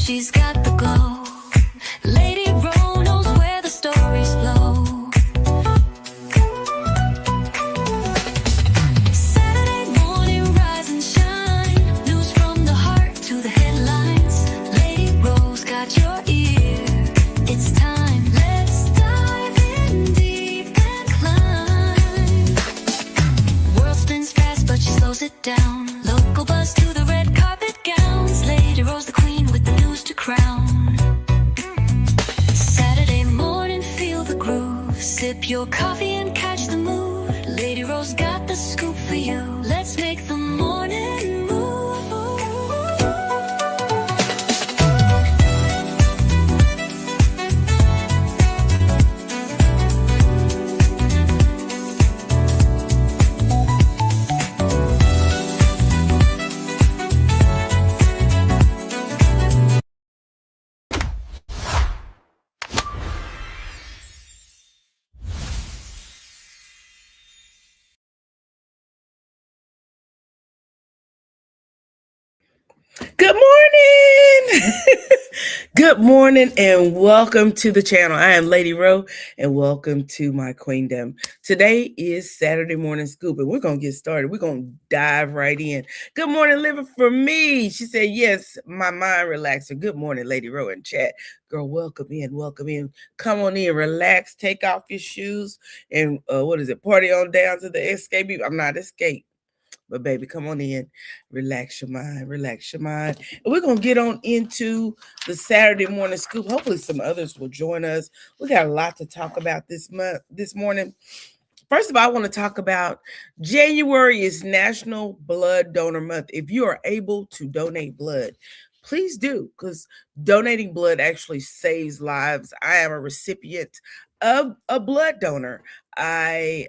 she's got the glow. Lady Ro knows where the stories flow. Saturday morning, rise and shine. News from the heart to the headlines. Lady Ro's got your ear. It's time. Let's dive in deep and climb. World spins fast, but she slows it down. Local buzz to the red carpet gowns. Lady Ro's the queen with the news to crown. Saturday morning, feel the groove. Sip your coffee and catch the mood. Lady Ro's got the scoop for you. Let's make the morning move. Good morning. Good morning and welcome to the channel. I am Lady Ro and welcome to my queendom. Today is Saturday Morning Scoop and we're going to get started. We're going to dive right in. Good morning, living for me. She said, yes, my mind relaxer. Good morning, Lady Ro in chat. Girl, welcome in, welcome in. Come on in, relax, take off your shoes and party on down to the escape. I'm not escape. But baby, come on in, relax your mind, relax your mind. And we're going to get on into the Saturday Morning Scoop. Hopefully some others will join us. We got a lot to talk about this morning. First of all, I want to talk about January is National Blood Donor Month. If you are able to donate blood, please do, because donating blood actually saves lives. I am a recipient of a blood donor. I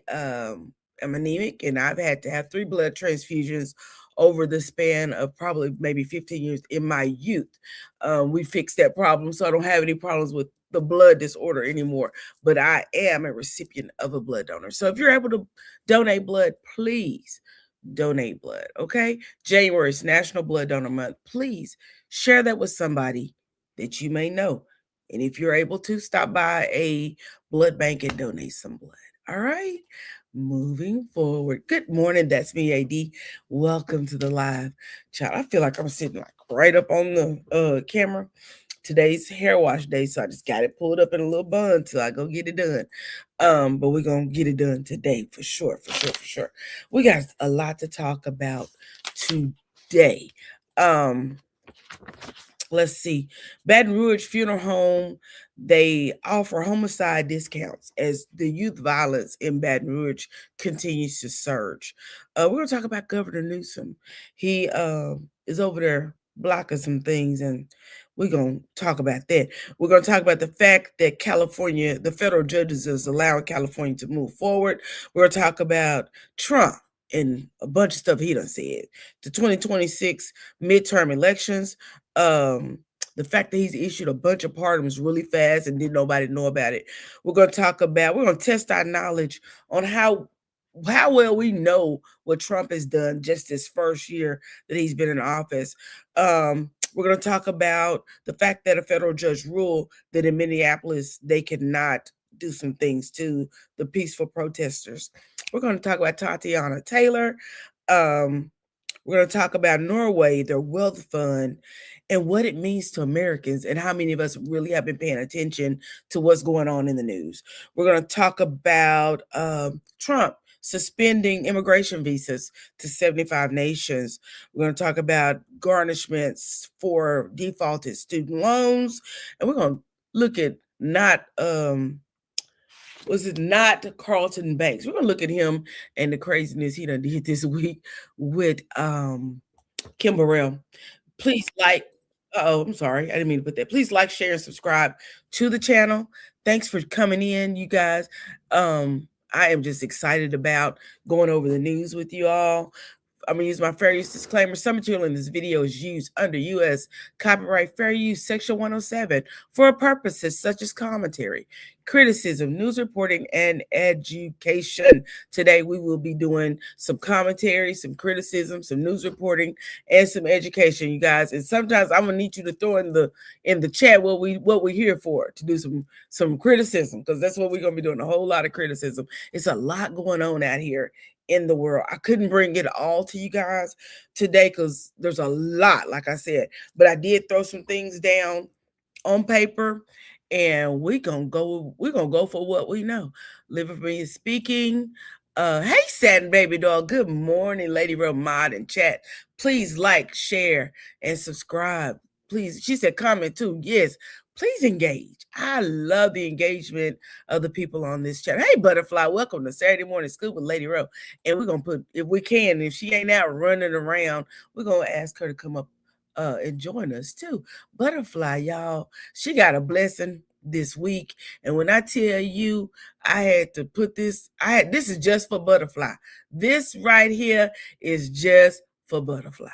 am anemic and I've had to have 3 blood transfusions over the span of probably maybe 15 years in my youth. We fixed that problem, so I don't have any problems with the blood disorder anymore, but I am a recipient of a blood donor. So if you're able to donate blood, please donate blood, okay? January is National Blood Donor Month. Please share that with somebody that you may know. And if you're able to, stop by a blood bank and donate some blood, all right? Moving forward. Good morning. That's me, AD. Welcome to the live chat. I feel like I'm sitting like right up on the camera. Today's hair wash day, so I just got it pulled up in a little bun till I go get it done. But we're gonna get it done today for sure. We got a lot to talk about today. Let's see. Baton Rouge Funeral Home, they offer homicide discounts as the youth violence in Baton Rouge continues to surge. We're going to talk about Governor Newsom. He is over there blocking some things, and we're going to talk about that. We're going to talk about the fact that California, the federal judges is allowing California to move forward. We're going to talk about Trump and a bunch of stuff he done said. The 2026 midterm elections, the fact that he's issued a bunch of pardons really fast and didn't nobody know about it. We're going to test our knowledge on how well we know what Trump has done just his first year that he's been in office. We're going to talk about the fact that a federal judge ruled that in Minneapolis, they cannot do some things to the peaceful protesters. We're going to talk about Tatiana Taylor. We're going to talk about Norway, their wealth fund, and what it means to Americans and how many of us really have been paying attention to what's going on in the news. We're going to talk about Trump suspending immigration visas to 75 nations. We're going to talk about garnishments for defaulted student loans. And we're going to look at not Carlton Banks. We're going to look at him and the craziness he done did this week with Kim Burrell. Please I'm sorry. I didn't mean to put that. Please like, share, and subscribe to the channel. Thanks for coming in, you guys. I am just excited about going over the news with you all. I'm going to use my fair use disclaimer. Some material in this video is used under U.S. Copyright Fair Use Section 107 for purposes such as commentary, criticism, news reporting, and education. Today, we will be doing some commentary, some criticism, some news reporting, and some education, you guys. And sometimes I'm gonna need you to throw in the chat what we're here for, to do some criticism, because that's what we're gonna be doing, a whole lot of criticism. It's a lot going on out here in the world. I couldn't bring it all to you guys today because there's a lot, like I said, but I did throw some things down on paper, and we're gonna go for what we know. Living for Me is speaking. Hey, Satin Baby Doll. Good morning, Lady Real Mod in chat. Please like, share, and subscribe. Please, she said comment too. Yes, please engage. I love the engagement of the people on this chat. Hey, Butterfly, welcome to Saturday Morning Scoop with Lady Rowe. And we're gonna put, if we can, if she ain't out running around, we're gonna ask her to come up and join us too. Butterfly, y'all, she got a blessing this week. And when I tell you, I had to put this, this is just for Butterfly. This right here is just for Butterfly.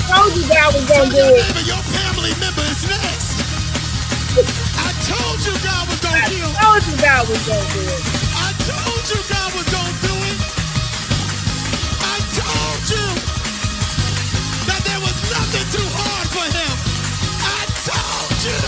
told you God was gonna do it. Your family member is next. I told you God was gonna heal. I told you God was gonna do it. I told you God was gonna do it. I told you that there was nothing too hard for him. I told you.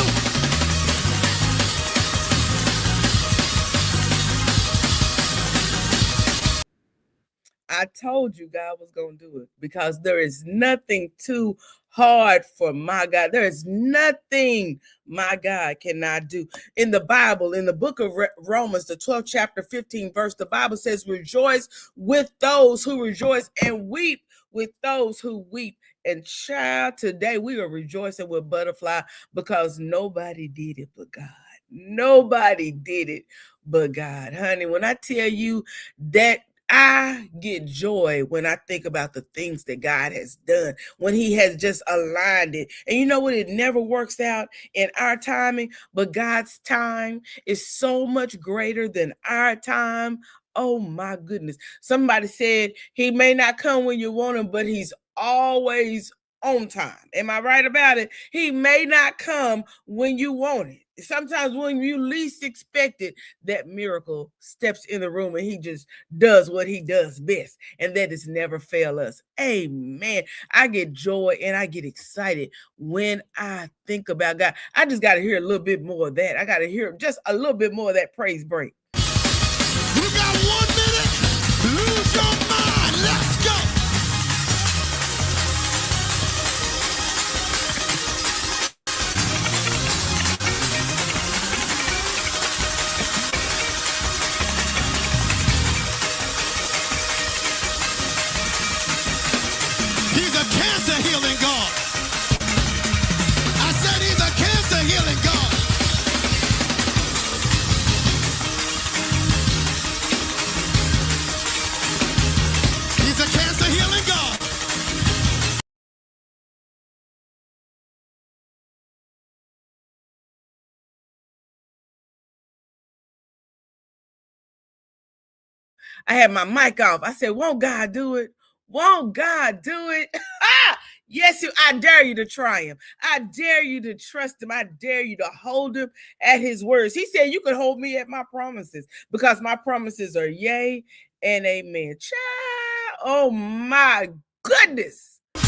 I told you God was going to do it, because there is nothing too hard for my God. There is nothing my God cannot do. In the Bible, in the book of Romans, the 12th chapter, 15th verse, the Bible says, rejoice with those who rejoice and weep with those who weep. And child, today we are rejoicing with Butterfly because nobody did it but God. Nobody did it but God. Honey, when I tell you that I get joy when I think about the things that God has done, when he has just aligned it. And you know what? It never works out in our timing, but God's time is so much greater than our time. Oh my goodness. Somebody said he may not come when you want him, but he's always on time. Am I right about it? He may not come when you want it. Sometimes when you least expect it, that miracle steps in the room and he just does what he does best, and that is never fail us. Amen. I get joy and I get excited when I think about God. I just got to hear a little bit more of that. I got to hear just a little bit more of that praise break. You got 1 minute. Lose your mind. Let's go. He's a cancer healing God. I said he's a cancer healing God. He's a cancer healing God. I had my mic off. I said, won't God do it? Won't God do it? Yes, I dare you to try him. I dare you to trust him. I dare you to hold him at his words. He said, you can hold me at my promises because my promises are yea and amen. Child, oh my goodness. You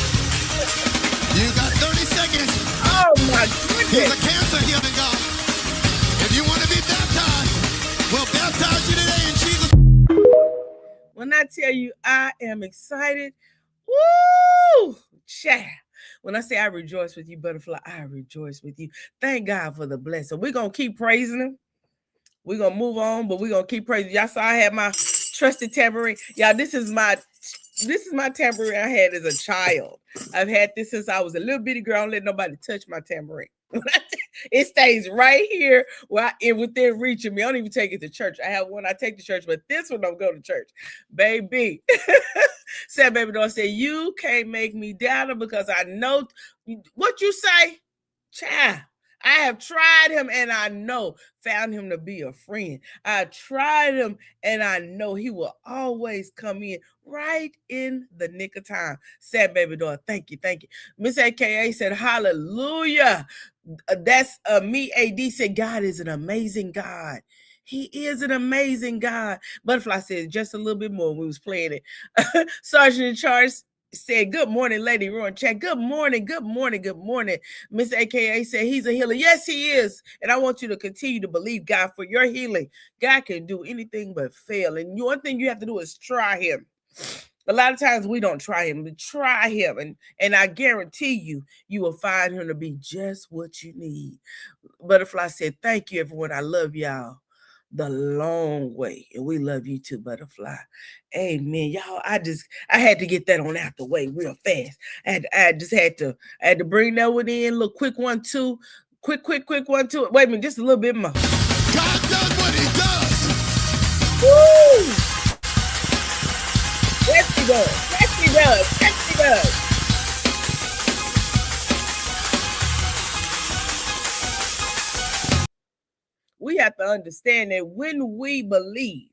got 30 seconds. Oh my He's goodness. a cancer healing God. If you want to be baptized, we'll baptize you today in Jesus. When I tell you I am excited, woo, child. When I say I rejoice with you, butterfly, I rejoice with you. Thank God for the blessing. We're going to keep praising him. We're going to move on, but we're going to keep praising. Y'all saw I had my trusted tambourine. Y'all, this is my tambourine I had as a child. I've had this since I was a little bitty girl. I don't let nobody touch my tambourine. It stays right here within reach of me. I don't even take it to church. I have one I take to church, but this one don't go to church. Baby. Said baby doll said, you can't make me doubt him because I know what you say. Child. I have tried him and I know, found him to be a friend. I tried him and I know he will always come in right in the nick of time. Said baby doll, thank you, thank you. Miss AKA said, hallelujah. That's me. AD said, God is an amazing God. He is an amazing God. Butterfly said just a little bit more when we was playing it. Sergeant in charge said, good morning, Lady Rowan Chat. Good morning, good morning, good morning. Miss AKA said he's a healer. Yes, he is. And I want you to continue to believe God for your healing. God can do anything but fail. And one thing you have to do is try him. A lot of times we don't try him, but try him. And I guarantee you will find him to be just what you need. Butterfly said, thank you, everyone. I love y'all the long way. And we love you too, Butterfly. Amen. Y'all, I had to get that on out the way real fast. I had to bring that one in. Look, quick 1, 2. Quick 1, 2. Wait a minute, just a little bit more. God does what he does. Woo! Yes, he does. Yes, he does. Yes, he does. We have to understand that when we believe,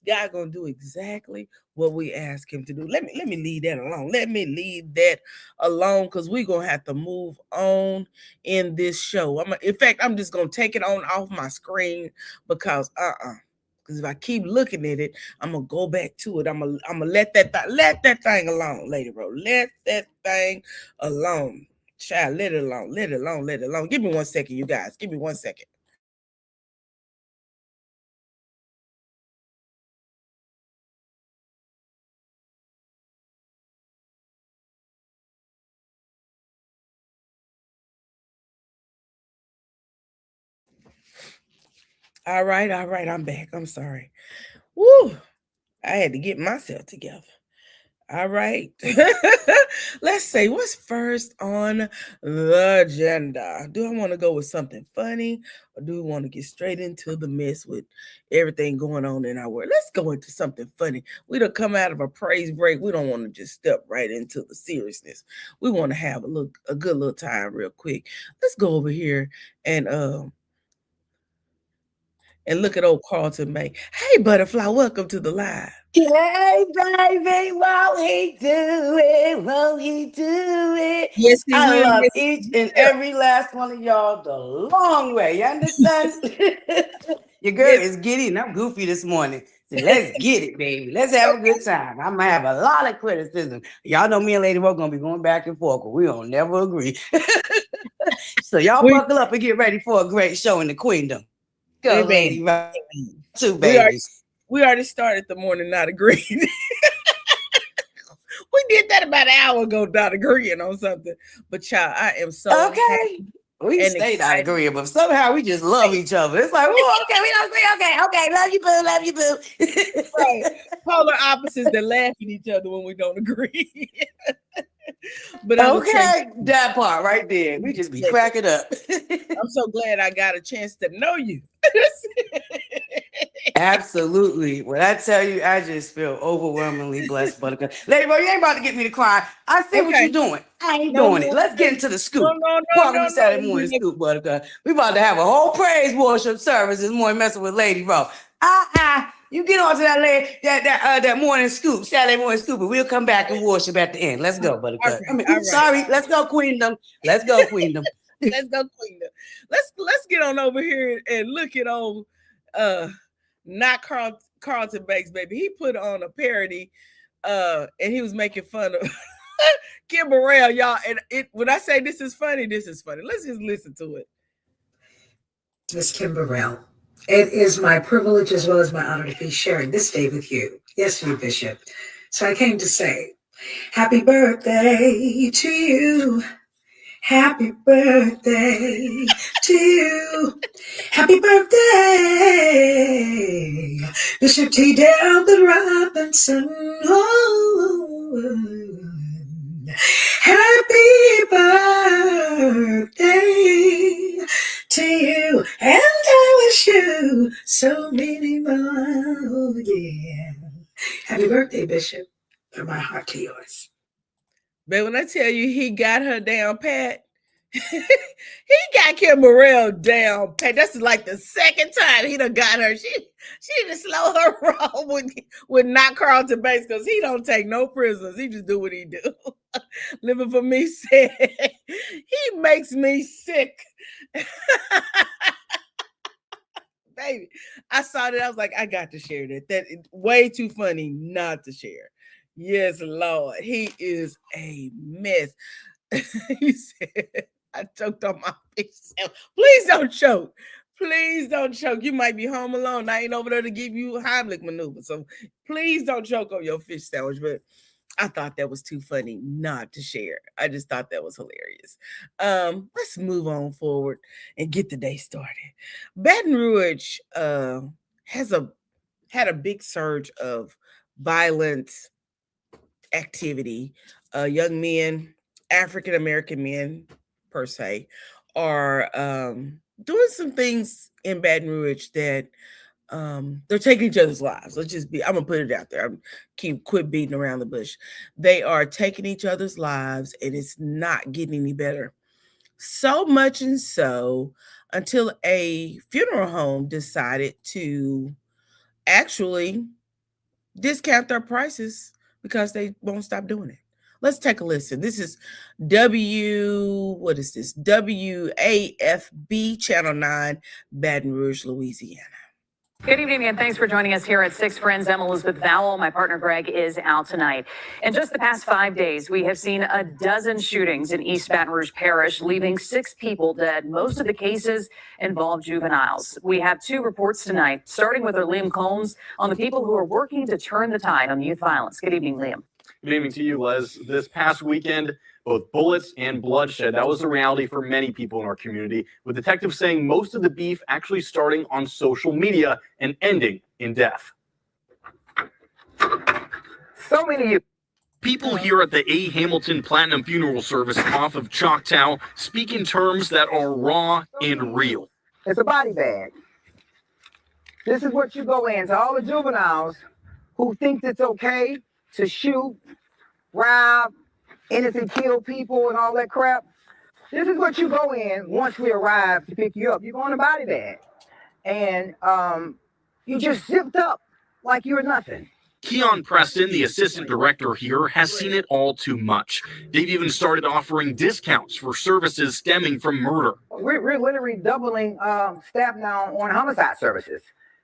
God gonna do exactly what we ask him to do. Let me leave that alone. Let me leave that alone because we're gonna have to move on in this show. In fact, I'm just gonna take it on off my screen because because if I keep looking at it, I'm gonna go back to it. I'm gonna let that thing alone, Lady Ro. Let that thing alone. Child, let it alone. Let it alone. Let it alone. Give me 1 second, you guys. Give me 1 second. All right. I'm back. I'm sorry. Woo! I had to get myself together. All right. Let's say what's first on the agenda. Do I want to go with something funny or do we want to get straight into the mess with everything going on in our world? Let's go into something funny. We don't come out of a praise break. We don't want to just step right into the seriousness. We want to have a good little time real quick. Let's go over here and look at old Carlton May. Hey, Butterfly, welcome to the live. Hey, baby, won't he do it? Won't he do it? Yes, he I will. love Yes, each and every last one of y'all the long way. You understand? Your girl Yes. is giddy and I'm goofy this morning. So let's get it, baby. Let's have a good time. I'm gonna have a lot of criticism. Y'all know me and Lady Ro gonna be going back and forth, but we don't never agree. So y'all buckle up and get ready for a great show in the Queendom. Go, Amen. Lady Ro. Two We babies. already started the morning not agreeing. We did that about an hour ago, not agreeing on something. But child, I am so Okay. We and stay not excited. agreeable, but somehow we just love each other. It's like, oh, okay, we don't agree. Okay, love you, boo. Right. Polar opposites that laugh at each other when we don't agree. But I will tell you, That part right there. We just be cracking up. I'm so glad I got a chance to know you. Absolutely. When I tell you, I just feel overwhelmingly blessed, Buttercup. Lady Ro, you ain't about to get me to cry. I see what Okay. you're doing. I ain't No, doing it. Let's get into the scoop. No. Welcome to Saturday morning scoop, Buttercup. We about to have a whole praise worship service this morning messing with Lady Ro. You get on to that morning scoop, Saturday morning scoop, and we'll come back and worship at the end. Let's go, Buttercup. All right. Sorry. Let's go, Queendom. Let's go, Queendom. Let's go, Queendom. Let's get on over here and look at old not Carlton Banks, baby. He put on a parody and he was making fun of Kim Burrell, y'all. And when I say this is funny, this is funny. Let's just listen to it. Miss Kim Burrell, it is my privilege as well as my honor to be sharing this day with you. Yes, you, Bishop. So I came to say, happy birthday to you. Happy birthday to you. Happy birthday, Bishop T. Delbert Robinson. Oh, happy birthday to you, and I wish you so many more. Yeah. Happy birthday, Bishop, from my heart to yours. But when I tell you he got her down pat, he got Kim Burrell down pat. That's like the second time he done got her. She didn't slow her roll with not Carlton Banks, because he don't take no prisoners. He just do what he do. Living for Me said, he makes me sick. Baby, I saw that. I was like, I got to share that. That is way too funny not to share. Yes, Lord. He is a mess. He said, I choked on my fish sandwich. Please don't choke. Please don't choke. You might be home alone. I ain't over there to give you a Heimlich maneuver. So please don't choke on your fish sandwich. But I thought that was too funny not to share. I just thought that was hilarious. Let's move on forward and get the day started. Baton Rouge had a big surge of violence activity. Young men, African American men per se, are doing some things in Baton Rouge that they're taking each other's lives. I'm gonna put it out there. Quit beating around the bush. They are taking each other's lives, and it's not getting any better. So much and so until a funeral home decided to actually discount their prices because they won't stop doing it. Let's take a listen. This is WAFB Channel 9, Baton Rouge, Louisiana. Good evening, and thanks for joining us here at Six Friends. I'm Elizabeth Vowell. My partner Greg is out tonight. In just the past 5 days, we have seen a dozen shootings in East Baton Rouge Parish, leaving 6 people dead. Most of the cases involve juveniles. We have 2 reports tonight, starting with our Liam Combs on the people who are working to turn the tide on youth violence. Good evening, Liam. Good evening to you, Les. This past weekend, both bullets and bloodshed, that was a reality for many people in our community, with detectives saying most of the beef actually starting on social media and ending in death. So many people here at the A. Hamilton Platinum Funeral Service off of Choctaw speak in terms that are raw and real. It's a body bag. This is what you go in to all the juveniles who think it's okay to shoot, rob, innocent kill people and all that crap. This is what you go in once we arrive to pick you up. You go in a body bag. And you just zipped up like you're nothing. Keon Preston, the assistant director here, has seen it all too much. They've even started offering discounts for services stemming from murder. We're literally doubling staff now on homicide services,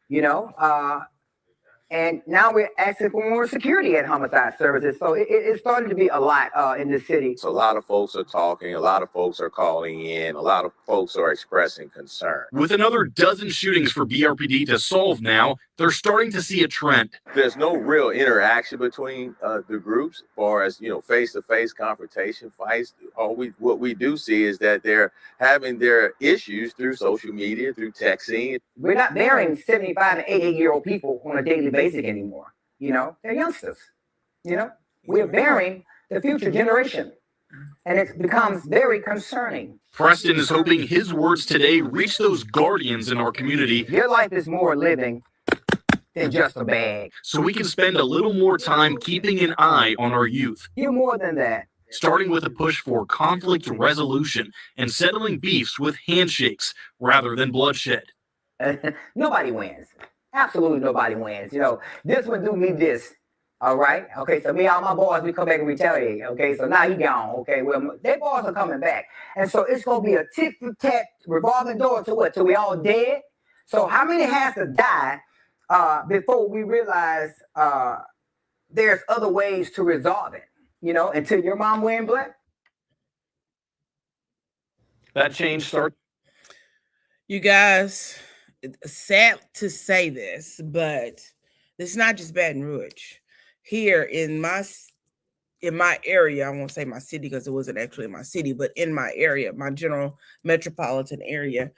you know. And now we're asking for more security at homicide services. So it's starting to be a lot in the city. So a lot of folks are talking, a lot of folks are calling in, a lot of folks are expressing concern. With another dozen shootings for BRPD to solve now, they're starting to see a trend. There's no real interaction between the groups as far as, you know, face-to-face confrontation fights. What we do see is that they're having their issues through social media, through texting. We're not burying 75 and 80-year-old people on a daily basis anymore. You know, they're youngsters. You know, we're burying the future generation. And it becomes very concerning. Preston is hoping his words today reach those guardians in our community. Your life is more living than just a bag. So we can spend a little more time keeping an eye on our youth. You're more than that. Starting with a push for conflict resolution and settling beefs with handshakes rather than bloodshed. Nobody wins. Absolutely nobody wins. You know, this one do me this. All right. Okay. So me, all my boys, we come back and retaliate. Okay. So now he gone. Okay. Well, their boys are coming back, and so it's gonna be a tit for tat revolving door to what? Till we all dead. So how many has to die before we realize there's other ways to resolve it? You know, until your mom wearing black. That change starts. You guys, it's sad to say this, but it's not just Baton Rouge. Here in my area, I won't say my city because it wasn't actually my city, but in my area, my general metropolitan area,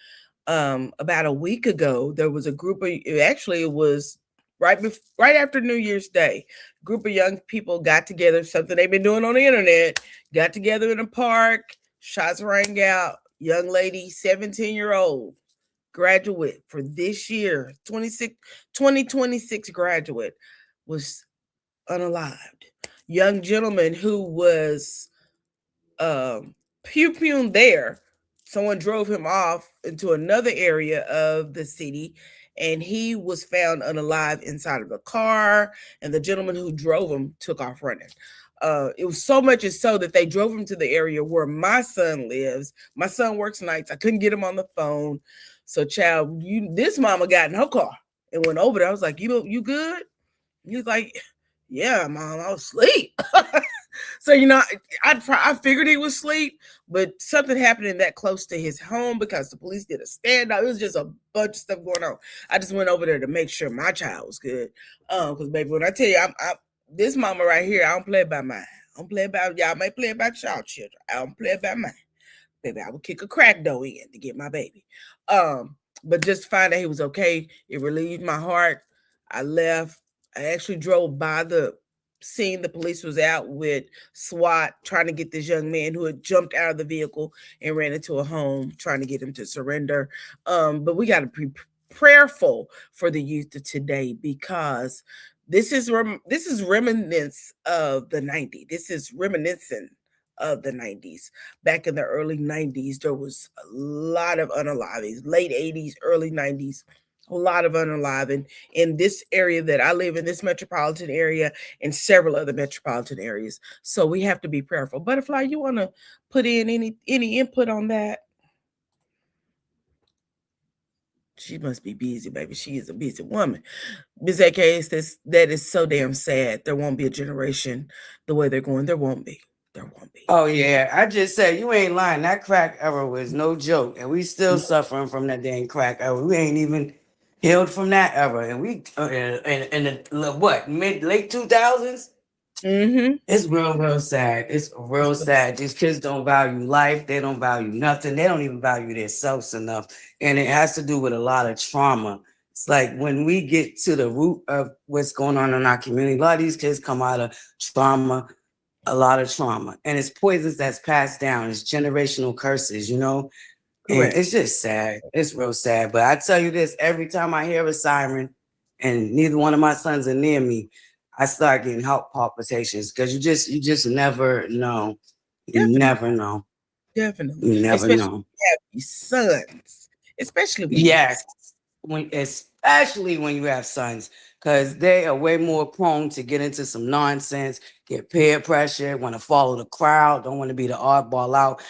about a week ago, there was a group of, it was right after New Year's Day, a group of young people got together, something they've been doing on the internet, got together in a park, shots rang out, young lady, 17-year-old, graduate for this year, 2026 graduate, was unalived. Young gentleman who was pew-pewing there, someone drove him off into another area of the city, and he was found unalive inside of the car, and the gentleman who drove him took off running. It was so much as so that they drove him to the area where my son lives. My son works nights. I couldn't get him on the phone. So, child, this mama got in her car and went over there. I was like, you good? He was like, yeah, Mom, I was asleep. So, I figured he was asleep, but something happening that close to his home because the police did a standoff. It was just a bunch of stuff going on. I just went over there to make sure my child was good. Because, baby, when I tell you, this mama right here, I don't play by mine. I don't play about, y'all may play about y'all children. I don't play by mine. Baby, I would kick a crack dough in to get my baby. But just to find out he was okay, it relieved my heart. I left. I actually drove by the scene. The police was out with SWAT trying to get this young man who had jumped out of the vehicle and ran into a home, trying to get him to surrender. But we got to be prayerful for the youth of today because this is reminiscence of the 90s. This is reminiscent of the 90s. Back in the early 90s, there was a lot of unalive, late 80s, early 90s, a lot of unalive in this area that I live in, this metropolitan area, and several other metropolitan areas. So we have to be prayerful. Butterfly, you want to put in any input on that? She must be busy, baby. She is a busy woman. Ms. AK, that is so damn sad. There won't be a generation the way they're going. There won't be. There won't be. Oh yeah, I just said you ain't lying. That crack era was no joke, and we still suffering from that dang crack era. We ain't even healed from that era, and we in the what late 2000s. Mm-hmm. It's real sad. It's real sad. These kids don't value life. They don't value nothing. They don't even value themselves enough, and it has to do with a lot of trauma. It's like when we get to the root of what's going on in our community, a lot of these kids come out of trauma. A lot of trauma, and it's poisons that's passed down. It's generational curses, and it's just sad. It's real sad. But I tell you this: every time I hear a siren, and neither one of my sons are near me, I start getting heart palpitations because you just never know. You never know. Definitely. You never especially know. When you have these sons, especially especially when you have sons, because they are way more prone to get into some nonsense, get peer pressure, want to follow the crowd, don't want to be the oddball out.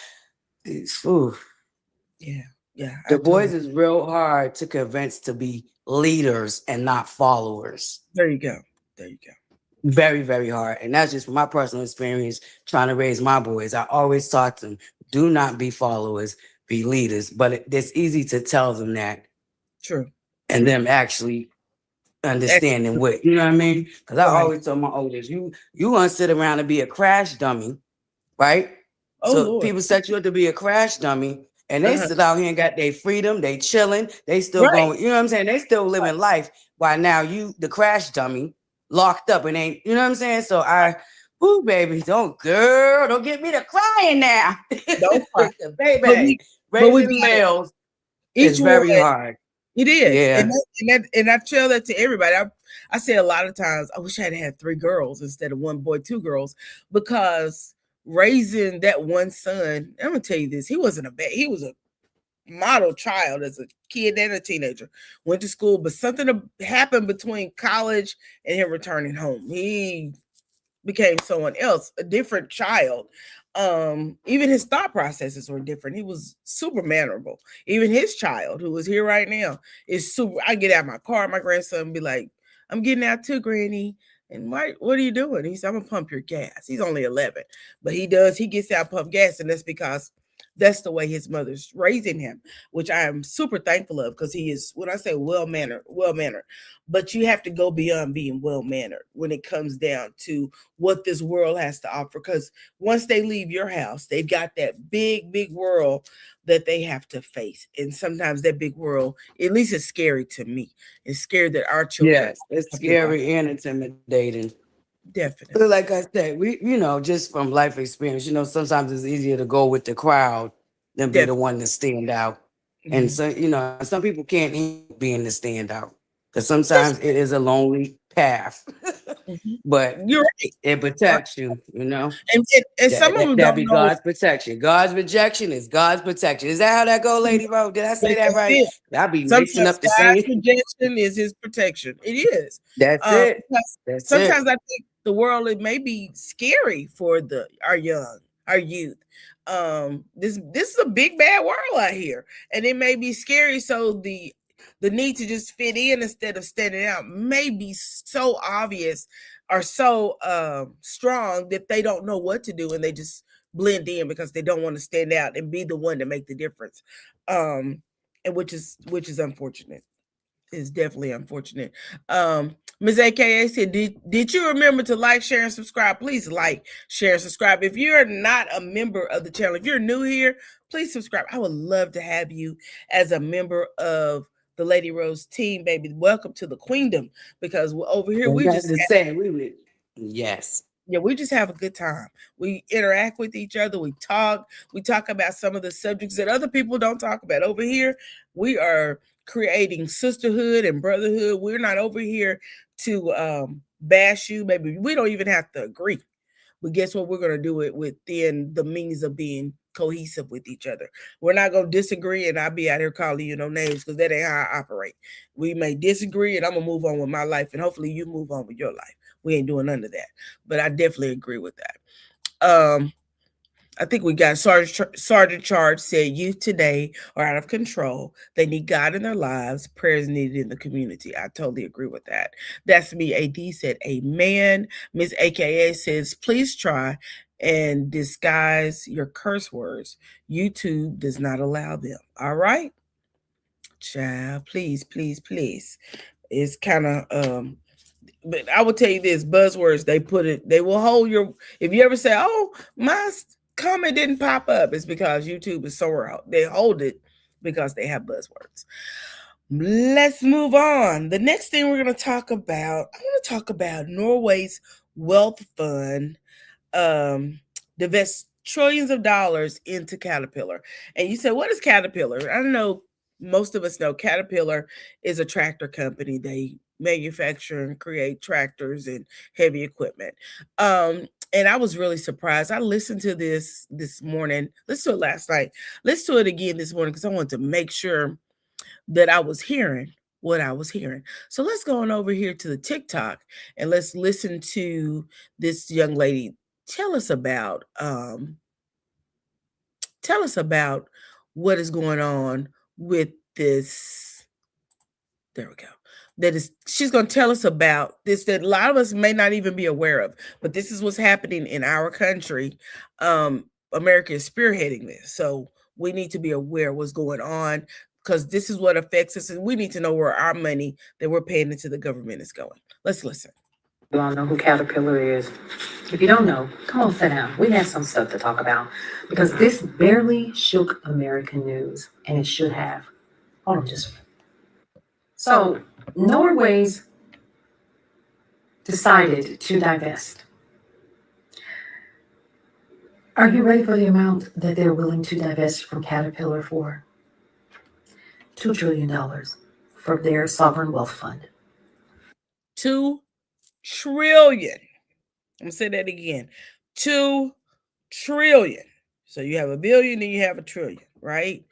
Yeah. The boys is real hard to convince to be leaders and not followers. There you go. Very, very hard. And that's just from my personal experience trying to raise my boys. I always taught them, do not be followers, be leaders. But it's easy to tell them that. True. And them actually understanding what, you know what I mean? Because I always tell my oldest, you want to sit around and be a crash dummy, right? So people set you up to be a crash dummy, and they sit out here and got their freedom, they chilling, they still going, you know what I'm saying? They still living life while now you, the crash dummy, locked up and ain't, you know what I'm saying? So baby, don't get me to crying now. Don't cry. Baby, raising males is very hard. It is. Yeah. And I tell that to everybody. I say a lot of times, I wish I had 3 girls instead of 1 boy, 2 girls, because raising that one son, I'm gonna tell you this, he was a model child as a kid and a teenager. Went to school, but something happened between college and him returning home. He became someone else, a different child. Even his thought processes were different. He was super mannerable. Even his child, who is here right now, is super. I get out of my car, my grandson, and be like, I'm getting out too, Granny. And what are you doing? He said, I'm gonna pump your gas. He's only 11, but he gets out pump gas, and that's because that's the way his mother's raising him, which I am super thankful of, because he is, when I say well-mannered, but you have to go beyond being well-mannered when it comes down to what this world has to offer. Because once they leave your house, they've got that big, big world that they have to face. And sometimes that big world, at least it's scary to me. It's scary that our children. Yes, it's scary and intimidating. Definitely. But like I said, we, just from life experience, sometimes it's easier to go with the crowd than be the one to stand out. And so, some people can't even be in the standout, because sometimes it is a lonely path. But you're right. It protects you, And some of them that don't be know. God's protection. God's rejection is God's protection. Is that how that go, Lady Ro? Did I say that right? I'll be mixing up the God's same. rejection is his protection. It is. That's it. Sometimes I think the world, it may be scary for our youth. This is a big bad world out here, and it may be scary. So the need to just fit in instead of standing out may be so obvious or so strong that they don't know what to do, and they just blend in because they don't want to stand out and be the one to make the difference. And which is unfortunate. Is definitely unfortunate. Ms. AKA said, did you remember to like, share, and subscribe? Please like, share, and subscribe. If you're not a member of the channel, if you're new here, please subscribe. I would love to have you as a member of the Lady Rose team, baby. Welcome to the queendom, because over here we just yes. Yeah, we just have a good time. We interact with each other. We talk about some of the subjects that other people don't talk about. Over here, we are creating sisterhood and brotherhood. We're not over here to bash you. Maybe we don't even have to agree. But guess what? We're going to do it within the means of being cohesive with each other. We're not going to disagree, and I'll be out here calling you no names, because that ain't how I operate. We may disagree, and I'm going to move on with my life, and hopefully you move on with your life. We ain't doing none of that. But I definitely agree with that. I think we got Sergeant Charge said youth today are out of control. They need God in their lives. Prayers needed in the community. I totally agree with that. That's me. AD said amen. Miss AKA says please try and disguise your curse words. YouTube does not allow them. All right, child, please. It's kind of but I will tell you this, buzzwords, they will hold your, if you ever say, oh, my comment didn't pop up, it's because YouTube is somewhere out. They hold it because they have buzzwords. Let's move on. The next thing we're going to talk about, I want to talk about Norway's wealth fund divest trillions of dollars into Caterpillar. And you say, what is Caterpillar? I don't know. Most of us know Caterpillar is a tractor company. They manufacture and create tractors and heavy equipment. And I was really surprised. I listened to this morning. Listened to it last night. Listened to it again this morning because I wanted to make sure that I was hearing what I was hearing. So let's go on over here to the TikTok and let's listen to this young lady tell us about what is going on with this. There we go. She's going to tell us about this that a lot of us may not even be aware of, but this is what's happening in our country. America is spearheading this. So we need to be aware of what's going on, because this is what affects us, and we need to know where our money that we're paying into the government is going. Let's listen. You all know who Caterpillar is. If you don't know, come on, sit down. We have some stuff to talk about, because this barely shook American news, and it should have. Hold on just a minute. So, Norway's decided to divest. Are you ready for the amount that they're willing to divest from Caterpillar for? $2 trillion for their sovereign wealth fund. $2 trillion. I'm going to say that again. 2 trillion. So you have a billion and you have a trillion, right?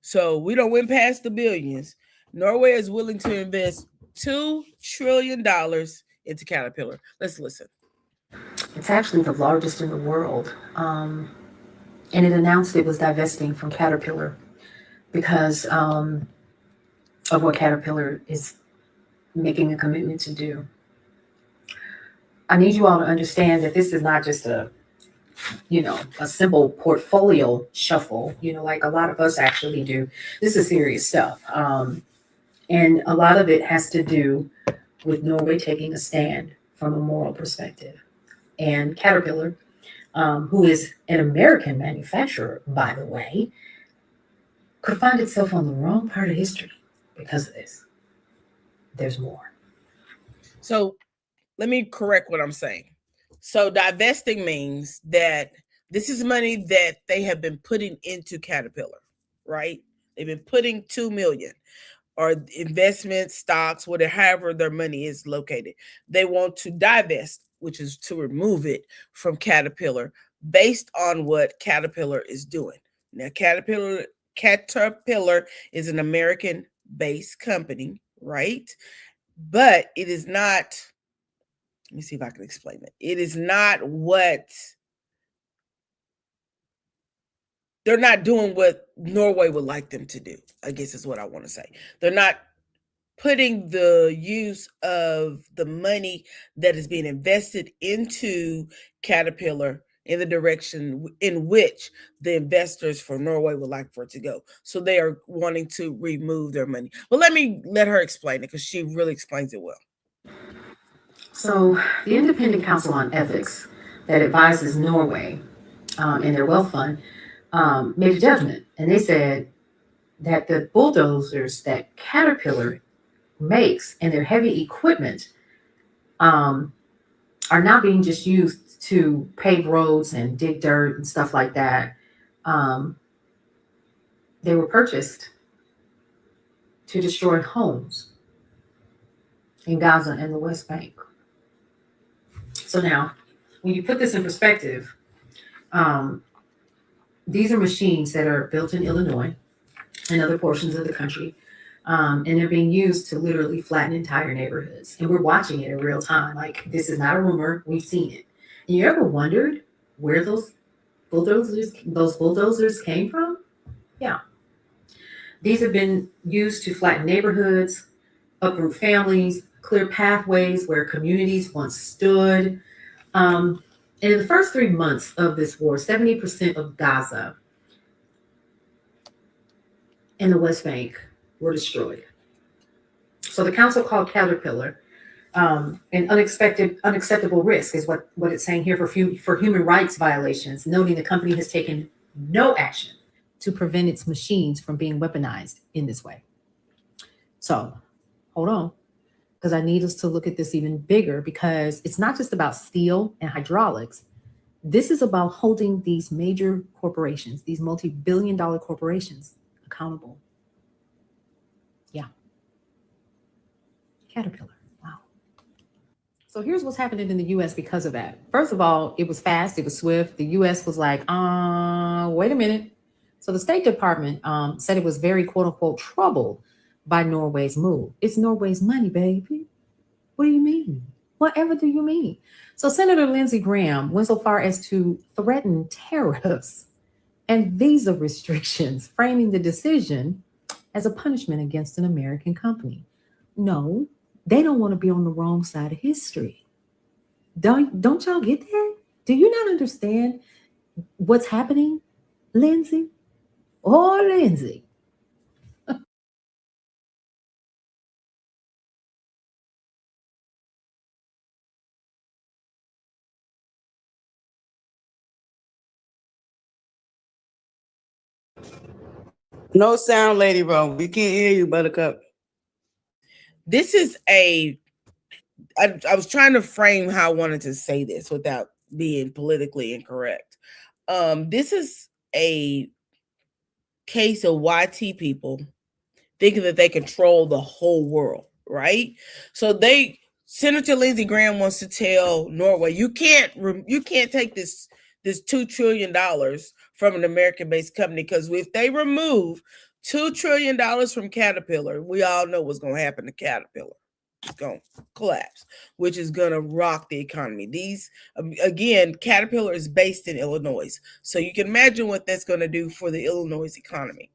So we don't went past the billions. Norway is willing to invest $2 trillion into Caterpillar. Let's listen. It's actually the largest in the world. And it announced it was divesting from Caterpillar because of what Caterpillar is making a commitment to do. I need you all to understand that this is not just a simple portfolio shuffle, like a lot of us actually do. This is serious stuff. And a lot of it has to do with Norway taking a stand from a moral perspective. And Caterpillar, who is an American manufacturer, by the way, could find itself on the wrong part of history because of this. There's more. So let me correct what I'm saying. So divesting means that this is money that they have been putting into Caterpillar, right? They've been putting $2 million or investment stocks, whatever, however their money is located. They want to divest, which is to remove it from Caterpillar based on what Caterpillar is doing. Now, Caterpillar is an American-based company, right? But it is not, let me see if I can explain it. It is not what, they're not doing what Norway would like them to do, I guess is what I want to say. They're not putting the use of the money that is being invested into Caterpillar in the direction in which the investors for Norway would like for it to go. So they are wanting to remove their money. Well, let her explain it because she really explains it well. So the Independent Council on Ethics that advises Norway in their wealth fund made a judgment, and they said that the bulldozers that Caterpillar makes and their heavy equipment are not being just used to pave roads and dig dirt and stuff like that. They were purchased to destroy homes in Gaza and the West Bank. So now, when you put this in perspective, these are machines that are built in Illinois and other portions of the country, and they're being used to literally flatten entire neighborhoods. And we're watching it in real time. Like, this is not a rumor. We've seen it. And you ever wondered where those bulldozers came from? Yeah. These have been used to flatten neighborhoods, uproot families, clear pathways where communities once stood. And in the first 3 months of this war, 70% of Gaza and the West Bank were destroyed. So the council called Caterpillar an unacceptable risk is what it's saying here for human rights violations, noting the company has taken no action to prevent its machines from being weaponized in this way. So hold on, because I need us to look at this even bigger, because it's not just about steel and hydraulics. This is about holding these major corporations, these multi-billion-dollar corporations, accountable. Yeah. Caterpillar. Wow. So here's what's happening in the U.S. because of that. First of all, it was fast. It was swift. The U.S. was like, wait a minute. So the State Department said it was very, quote unquote, troubled by Norway's move. It's Norway's money, baby. What do you mean? Whatever do you mean? So Senator Lindsey Graham went so far as to threaten tariffs and visa restrictions, framing the decision as a punishment against an American company. No, they don't want to be on the wrong side of history. Don't y'all get that? Do you not understand what's happening, Lindsey? Oh, Lindsey. No sound, Lady Ro. We can't hear you, Buttercup. This is I was trying to frame how I wanted to say this without being politically incorrect. This is a case of YT people thinking that they control the whole world, right? So Senator Lindsey Graham wants to tell Norway, you can't take this $2 trillion from an American-based company, because if they remove $2 trillion from Caterpillar, we all know what's going to happen to Caterpillar. It's going to collapse, which is going to rock the economy. These, again, Caterpillar is based in Illinois, so you can imagine what that's going to do for the Illinois economy.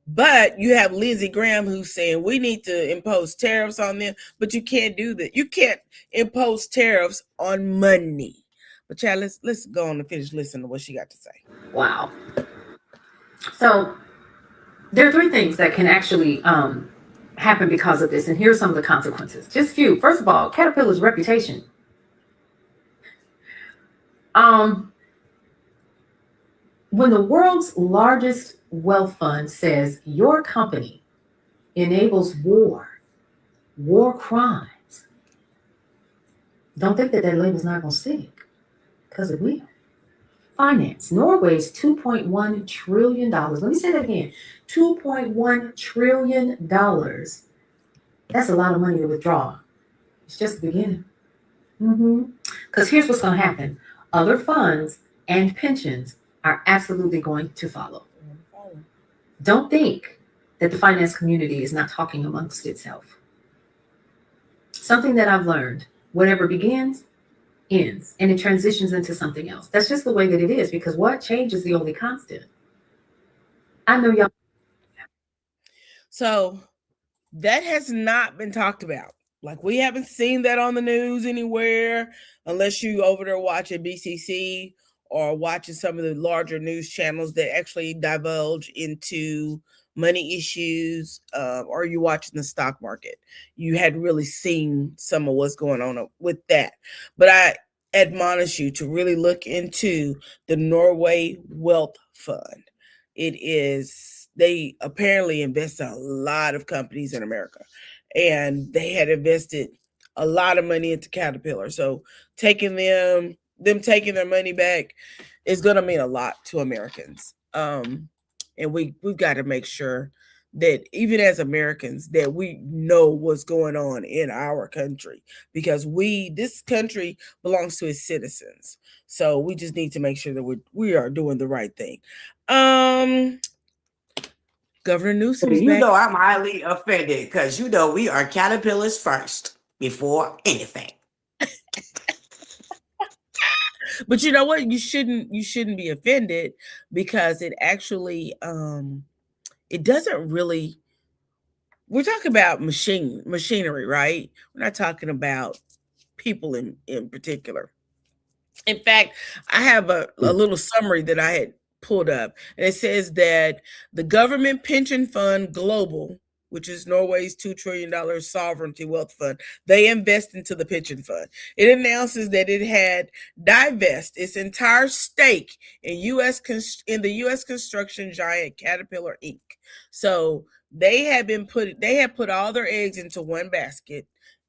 But you have Lindsey Graham who's saying we need to impose tariffs on them, but you can't do that. You can't impose tariffs on money. But Chad, let's go on and finish listening to what she got to say. Wow. So there are three things that can actually happen because of this, and here are some of the consequences. Just a few. First of all, Caterpillar's reputation. When the world's largest wealth fund says your company enables war crimes, don't think that label's not going to stick, because it will. Finance. Norway's $2.1 trillion. Let me say that again. $2.1 trillion. That's a lot of money to withdraw. It's just the beginning. Because here's what's going to happen. Other funds and pensions are absolutely going to follow. Don't think that the finance community is not talking amongst itself. Something that I've learned, whatever begins, ends, and it transitions into something else. That's just the way that it is, because what change is the only constant. I know y'all. So that has not been talked about. Like, we haven't seen that on the news anywhere, unless you over there watching BCC or watching some of the larger news channels that actually divulge into money issues, or you watching the stock market. You hadn't really seen some of what's going on with that. But I admonish you to really look into the Norway Wealth Fund. They apparently invest in a lot of companies in America, and they had invested a lot of money into Caterpillar. So taking them taking their money back is going to mean a lot to Americans. And we've got to make sure that even as Americans, that we know what's going on in our country, because this country belongs to its citizens. So we just need to make sure that we are doing the right thing. Governor Newsom. You know I'm highly offended, because you know we are Caterpillars first before anything. But you know what? You shouldn't be offended, because it actually it doesn't really. We're talking about machinery, right? We're not talking about people in particular. In fact, I have a little summary that I had pulled up, and it says that the Government Pension Fund Global, which is Norway's $2 trillion sovereignty wealth fund, they invest into the pension fund. It announces that it had divested its entire stake in the U.S. construction giant Caterpillar Inc. So they had put all their eggs into one basket.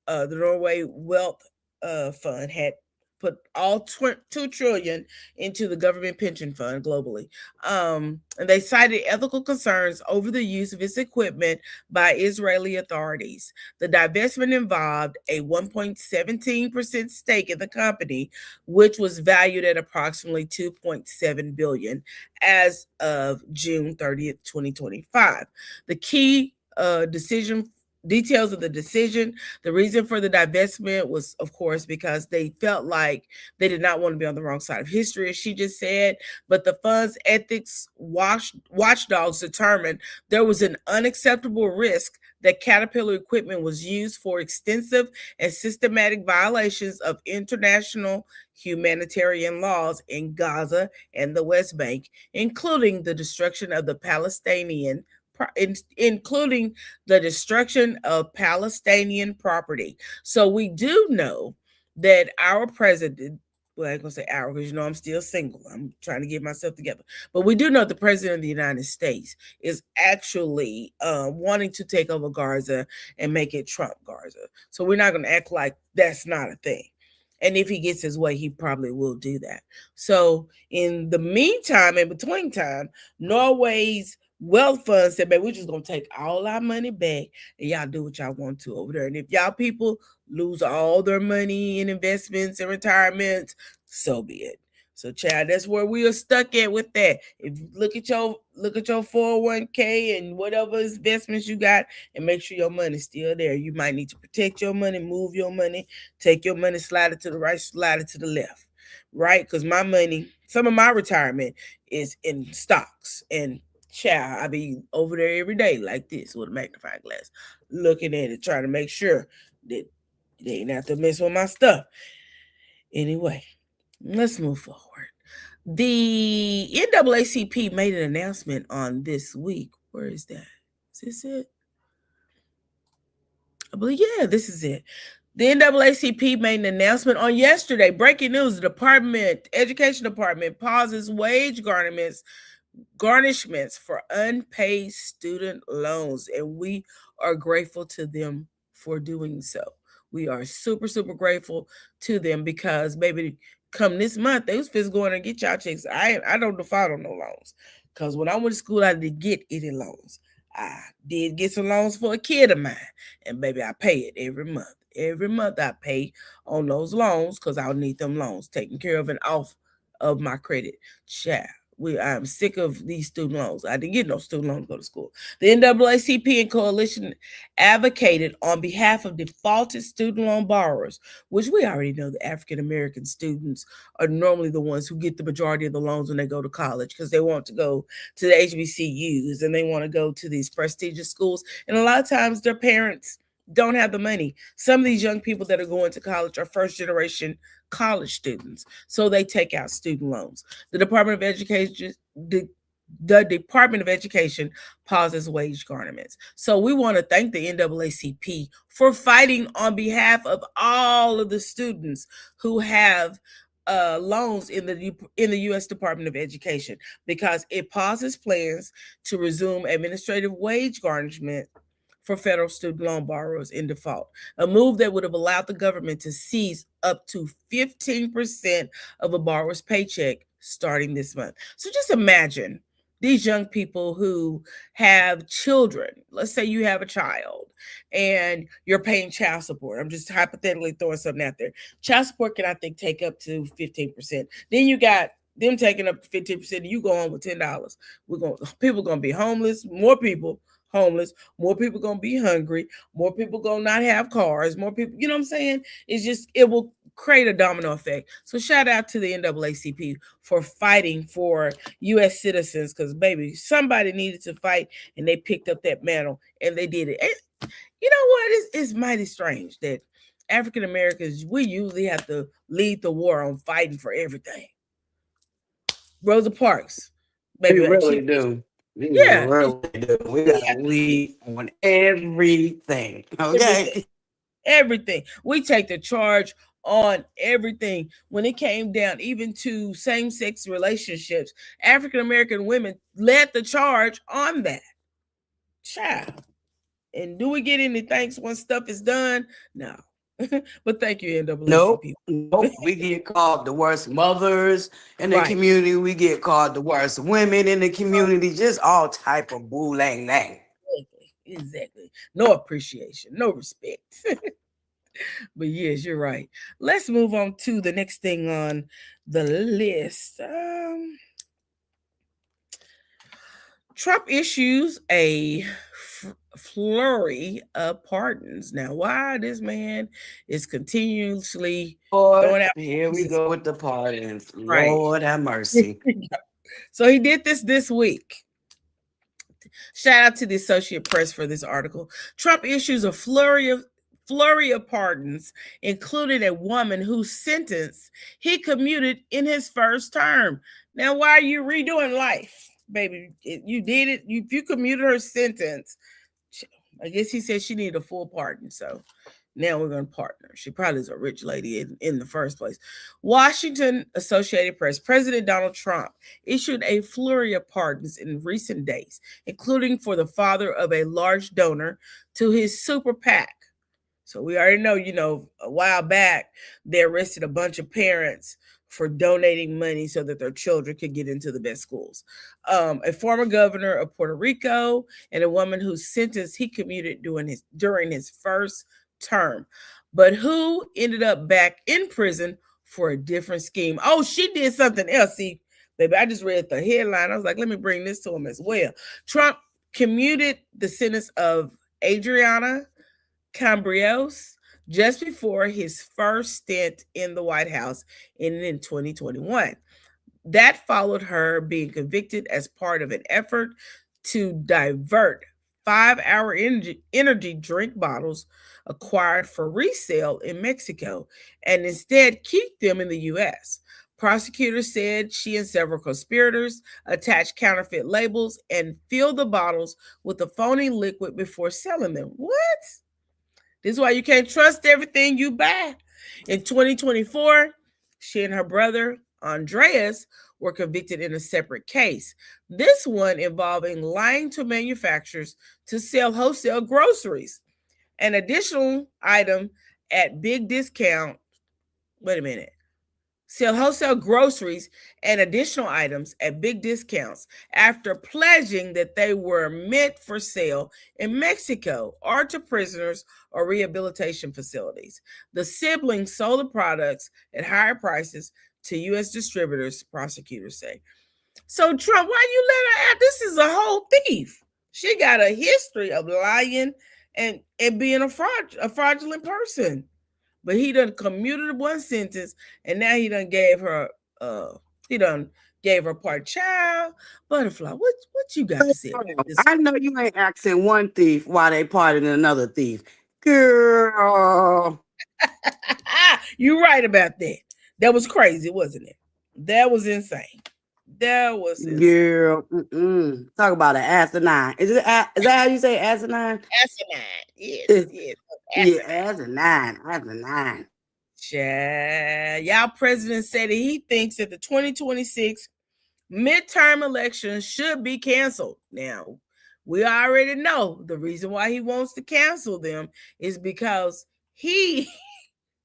The Norway Wealth Fund had put all $2 trillion into the government pension fund globally. And they cited ethical concerns over the use of its equipment by Israeli authorities. The divestment involved a 1.17% stake in the company, which was valued at approximately $2.7 billion as of June 30th, 2025. The key details of the decision. The reason for the divestment was, of course, because they felt like they did not want to be on the wrong side of history, as she just said. But the fund's ethics watchdogs determined there was an unacceptable risk that Caterpillar equipment was used for extensive and systematic violations of international humanitarian laws in Gaza and the West Bank, including the destruction of Palestinian property. So we do know that our president, well, I'm going to say our, because you know I'm still single. I'm trying to get myself together. But we do know the president of the United States is actually wanting to take over Gaza and make it Trump Gaza. So we're not going to act like that's not a thing. And if he gets his way, he probably will do that. So in the meantime, in between time, Norway's wealth fund said, "Man, we're just gonna take all our money back, and y'all do what y'all want to over there. And if y'all people lose all their money in investments and retirements, so be it." So, child, that's where we are stuck at with that. If you look at your 401k and whatever investments you got, and make sure your money's still there. You might need to protect your money, move your money, take your money, slide it to the right, slide it to the left, right? Because my money, some of my retirement is in stocks, and child, I be over there every day like this with a magnifying glass, looking at it, trying to make sure that they ain't have to mess with my stuff. Anyway, let's move forward. The NAACP made an announcement on this week. Where is that? Is this it? I believe, yeah, this is it. The NAACP made an announcement on yesterday. Breaking news: the Education Department pauses wage garnishments for unpaid student loans, and we are grateful to them for doing so. We are super, super grateful to them because, baby, come this month, they was just going to get y'all checks. I don't default on no loans because when I went to school, I didn't get any loans. I did get some loans for a kid of mine, and baby, I pay it every month. Every month I pay on those loans because I'll need them loans taken care of and off of my credit. Child, I'm sick of these student loans. I didn't get no student loans to go to school. The NAACP and coalition advocated on behalf of defaulted student loan borrowers, which we already know the African American students are normally the ones who get the majority of the loans when they go to college because they want to go to the HBCUs and they want to go to these prestigious schools. And a lot of times their parents don't have the money. Some of these young people that are going to college are first generation college students, so they take out student loans. The Department of Education, the Department of Education pauses wage garnishments. So we want to thank the NAACP for fighting on behalf of all of the students who have loans in the U.S. Department of Education, because it pauses plans to resume administrative wage garnishment for federal student loan borrowers in default, a move that would have allowed the government to seize up to 15% of a borrower's paycheck starting this month. So just imagine these young people who have children. Let's say you have a child and you're paying child support. I'm just hypothetically throwing something out there. Child support can, I think, take up to 15%. Then you got them taking up to 15%, you go on with $10. People are gonna be homeless, more people homeless, more people gonna be hungry, more people gonna not have cars, more people, you know what I'm saying? It will create a domino effect. So shout out to the NAACP for fighting for U.S. citizens, because baby, somebody needed to fight and they picked up that mantle and they did it. And you know what? It's mighty strange that African Americans, we usually have to lead the war on fighting for everything. Rosa Parks, baby, We really do. Yeah. We really do. We gotta lead on everything. Okay. Everything. We take the charge on everything. When it came down even to same-sex relationships, African American women led the charge on that. Child. And do we get any thanks once stuff is done? No. But thank you, NAACP. Nope. We get called the worst mothers in the Right. community. We get called the worst women in the community. Just all type of boo lang lang. Exactly. No appreciation, no respect. But yes, you're right. Let's move on to the next thing on the list. Trump issues a flurry of pardons. Now, why this man is continuously throwing out. Here we go with the pardons. Right. Lord have mercy. So he did this week. Shout out to the Associated Press for this article. Trump issues a flurry of pardons, including a woman whose sentence he commuted in his first term. Now, why are you redoing life, baby? You did it. If you commuted her sentence, I guess he said she needed a full pardon. So now we're going to partner. She probably is a rich lady in the first place. Washington Associated Press. President Donald Trump issued a flurry of pardons in recent days, including for the father of a large donor to his super PAC. So we already know, a while back, they arrested a bunch of parents for donating money so that their children could get into the best schools. A former governor of Puerto Rico and a woman whose sentence he commuted during his first term, but who ended up back in prison for a different scheme. Oh, she did something else. See, baby, I just read the headline. I was like, let me bring this to him as well. Trump commuted the sentence of Adriana Cambrios just before his first stint in the White House in 2021. That followed her being convicted as part of an effort to divert 5-hour energy drink bottles acquired for resale in Mexico and instead keep them in the U.S. Prosecutors said she and several conspirators attached counterfeit labels and filled the bottles with a phony liquid before selling them. What? This is why you can't trust everything you buy. In 2024, she and her brother, Andreas, were convicted in a separate case. This one involving lying to manufacturers to sell wholesale groceries. An additional item at big discount. Wait a minute. Sell wholesale groceries and additional items at big discounts after pledging that they were meant for sale in Mexico or to prisoners or rehabilitation facilities. The siblings sold the products at higher prices to U.S. distributors, prosecutors say. So, Trump, why you let her out? This is a whole thief. She got a history of lying and being a fraudulent person. But he done commuted one sentence, and now he done gave her part. Child, Butterfly, what you got to say about this? I know you ain't asking one thief why they parted another thief. Girl. You're right about that. That was crazy, wasn't it? That was insane. That was insane. Girl. Talk about an asinine. Is that how you say asinine? Asinine. Yes, yes. Yeah, asinine. Child. Y'all president said that he thinks that the 2026 midterm elections should be canceled. Now, we already know the reason why he wants to cancel them is because he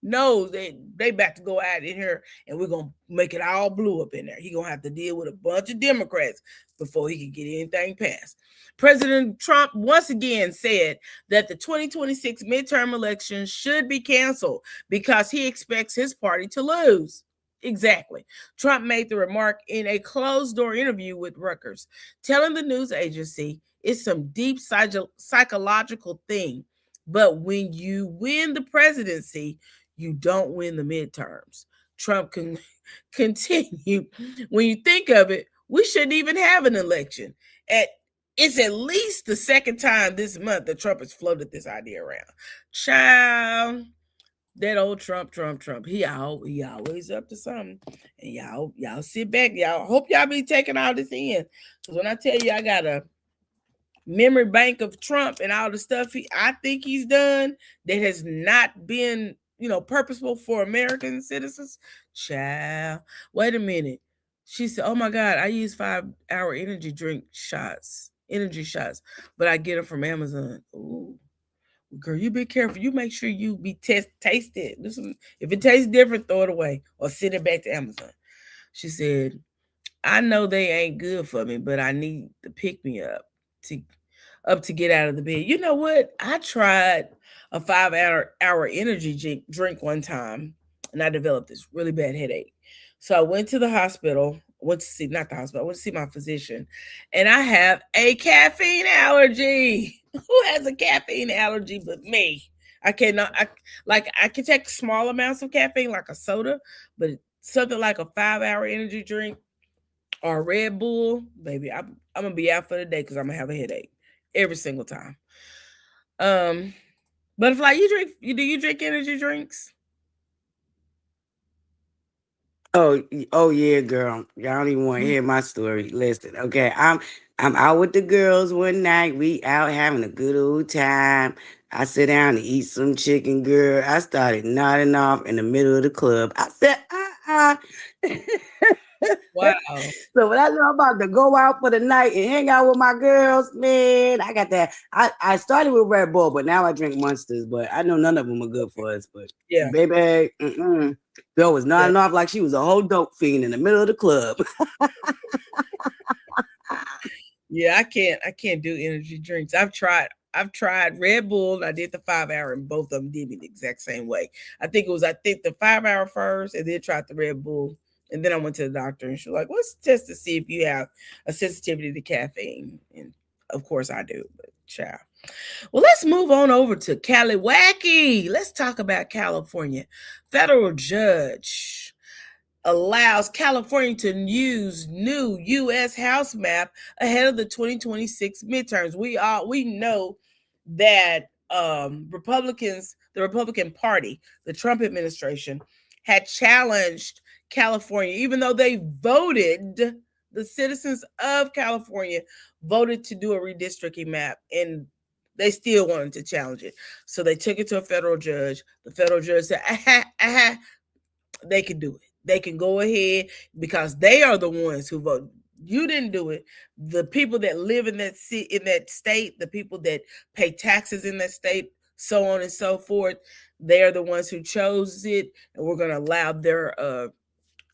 knows that they about to go out in here and we're going to make it all blue up in there. He going to have to deal with a bunch of Democrats before he can get anything passed. President Trump once again said that the 2026 midterm elections should be canceled because he expects his party to lose. Exactly. Trump made the remark in a closed-door interview with Reuters, telling the news agency it's some deep psychological thing. But when you win the presidency, you don't win the midterms. Trump can continue. When you think of it, we shouldn't even have an election. It's at least the second time this month that Trump has floated this idea around. Child, that old Trump. He always up to something. And y'all sit back. Y'all hope y'all be taking all this in. Because when I tell you I got a memory bank of Trump and all the stuff I think he's done that has not been, purposeful for American citizens. Child, wait a minute. She said, oh my God, I use 5-hour energy shots, but I get them from Amazon. Ooh, girl, you be careful. You make sure you be taste it. Listen, if it tastes different, throw it away or send it back to Amazon. She said, I know they ain't good for me, but I need to pick me up to get out of the bed. You know what? I tried a 5-hour energy drink one time, and I developed this really bad headache. So I went to the hospital, I went to see my physician, and I have a caffeine allergy. Who has a caffeine allergy but me? I can take small amounts of caffeine like a soda, but something like a 5-hour energy drink or Red Bull, baby, I'm gonna be out for the day because I'm gonna have a headache every single time. Butterfly, do you drink energy drinks? Oh yeah, girl. Y'all don't even want to hear my story. Listen, okay. I'm out with the girls one night. We out having a good old time. I sit down to eat some chicken, girl. I started nodding off in the middle of the club. I said, Wow. So when I know I'm about to go out for the night and hang out with my girls, man, I got that. I started with Red Bull, but now I drink Monsters. But I know none of them are good for us. But yeah, baby, girl was nodding off like she was a whole dope fiend in the middle of the club. Yeah, I can't do energy drinks. I've tried I've tried Red Bull and I did the 5 hour, and both of them did me the exact same way. I think the 5 hour first, and then tried the Red Bull. And then I went to the doctor and she was like, let's test to see if you have a sensitivity to caffeine. And of course I do, but child. Well, let's move on over to Cali Wacky. Let's talk about California. Federal judge allows California to use new U.S. House map ahead of the 2026 midterms. We know that the Republican Party, the Trump administration, had challenged California, even though the citizens of California voted to do a redistricting map, and they still wanted to challenge it. So they took it to a federal judge. The federal judge said, they can do it. They can go ahead because they are the ones who voted. You didn't do it. The people that live in that state, the people that pay taxes in that state, so on and so forth, they are the ones who chose it, and we're going to allow their